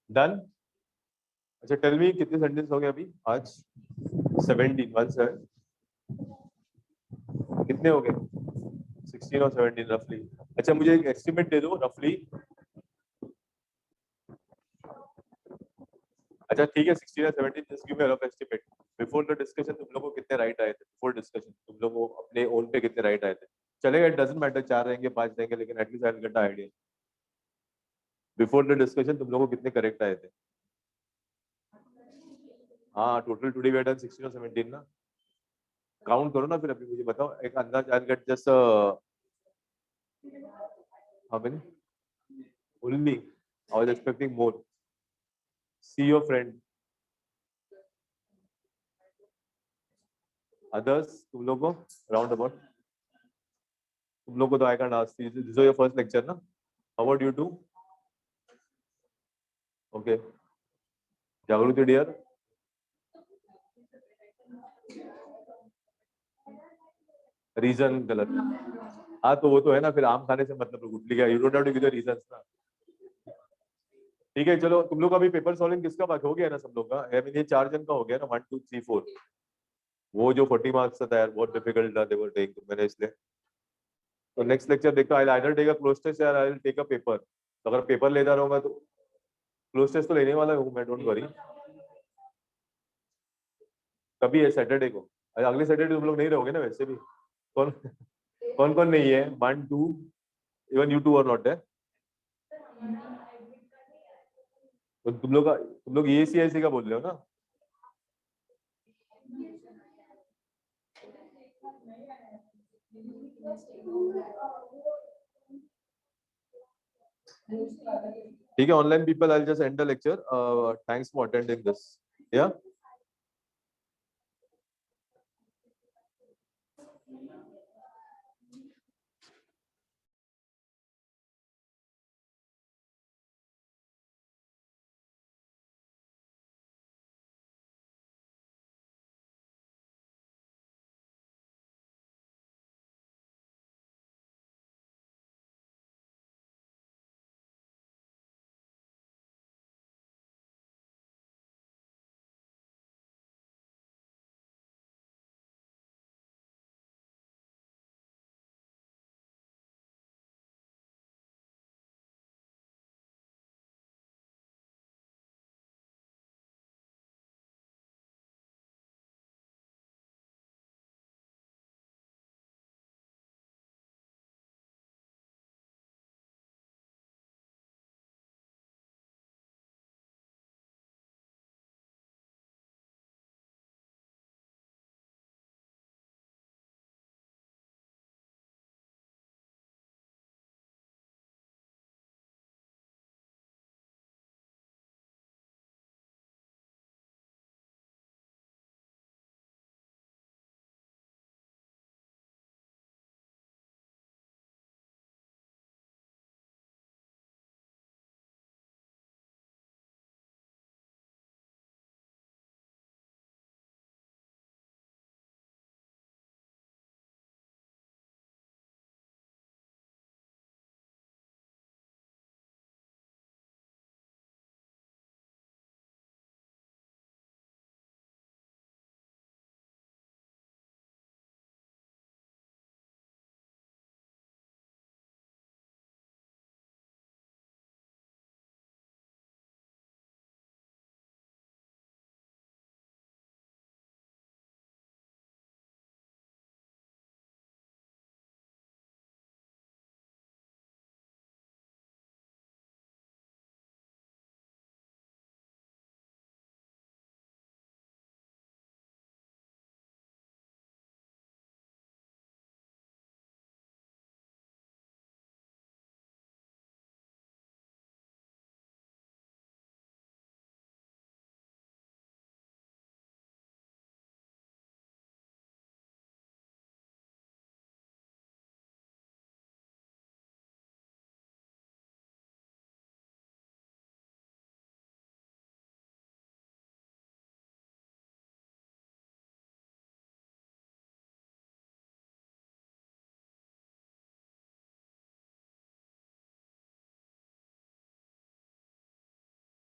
डन। अच्छा टेल मी कितने सेंटेंस हो गए अभी आज? 17, 17 कितने हो गए? 16 और 17 रफली। अच्छा मुझे एक एस्टिमेट दे दो रफली। अच्छा ठीक है 16 या 17, just give me a rough estimate. Before the discussion तुम लोगों को कितने राइट आए थे? बिफोर डिस्कशन तुम लोगों को अपने ओन पे कितने राइट आए थे? चलेगा, इट डजंट मैटर, 4 रहेंगे 5 रहेंगे, लेकिन at least I will get the idea. Before the discussion तुम लोगों को कितने करेक्ट आए थे? हाँ total today we have done 16 और 17 ना। काउंट करो ना फिर, अभी मुझे बताओ एक अंदाज। I will get just how many only, I was expecting more. See your friend others, तुम लोगों को राउंड अबाउट, तुम लोग को तो I can ask, this is your first lecture ना? How about you two? Okay Jagriti dear, reason गलत। हाँ तो वो तो है ना, फिर आम खाने से मतलब गुटली का, you don't have to give the reasons ना। ठीक है चलो, तुम लोग का अभी पेपर सॉल्विंग किसका बाकी हो गया ना? सब लोग का, आई मीन ये 4 जन का हो गया ना, 1 2 3 4। वो जो 40 मार्क्स था यार बहुत डिफिकल्ट था, दे वर टेक, मैंने इसलिए। तो नेक्स्ट लेक्चर देखो, I either take a cloze test या I will take a paper. तो अगर पेपर लेता रहूंगा तो क्लोज टेस्ट तो लेने वाला हूँ मैं, डोंट वरी। कभी है? सैटरडे को? अरे अगले सैटरडे तुम लोग नहीं रहोगे ना वैसे भी। कौन कौन कौन नहीं है? 1 2, इवन यू 2 और नॉट है। तो तुम लोग EACIC का बोल रहे हो ना? ठीक है online people, I just and the lecture, thanks for attending this. या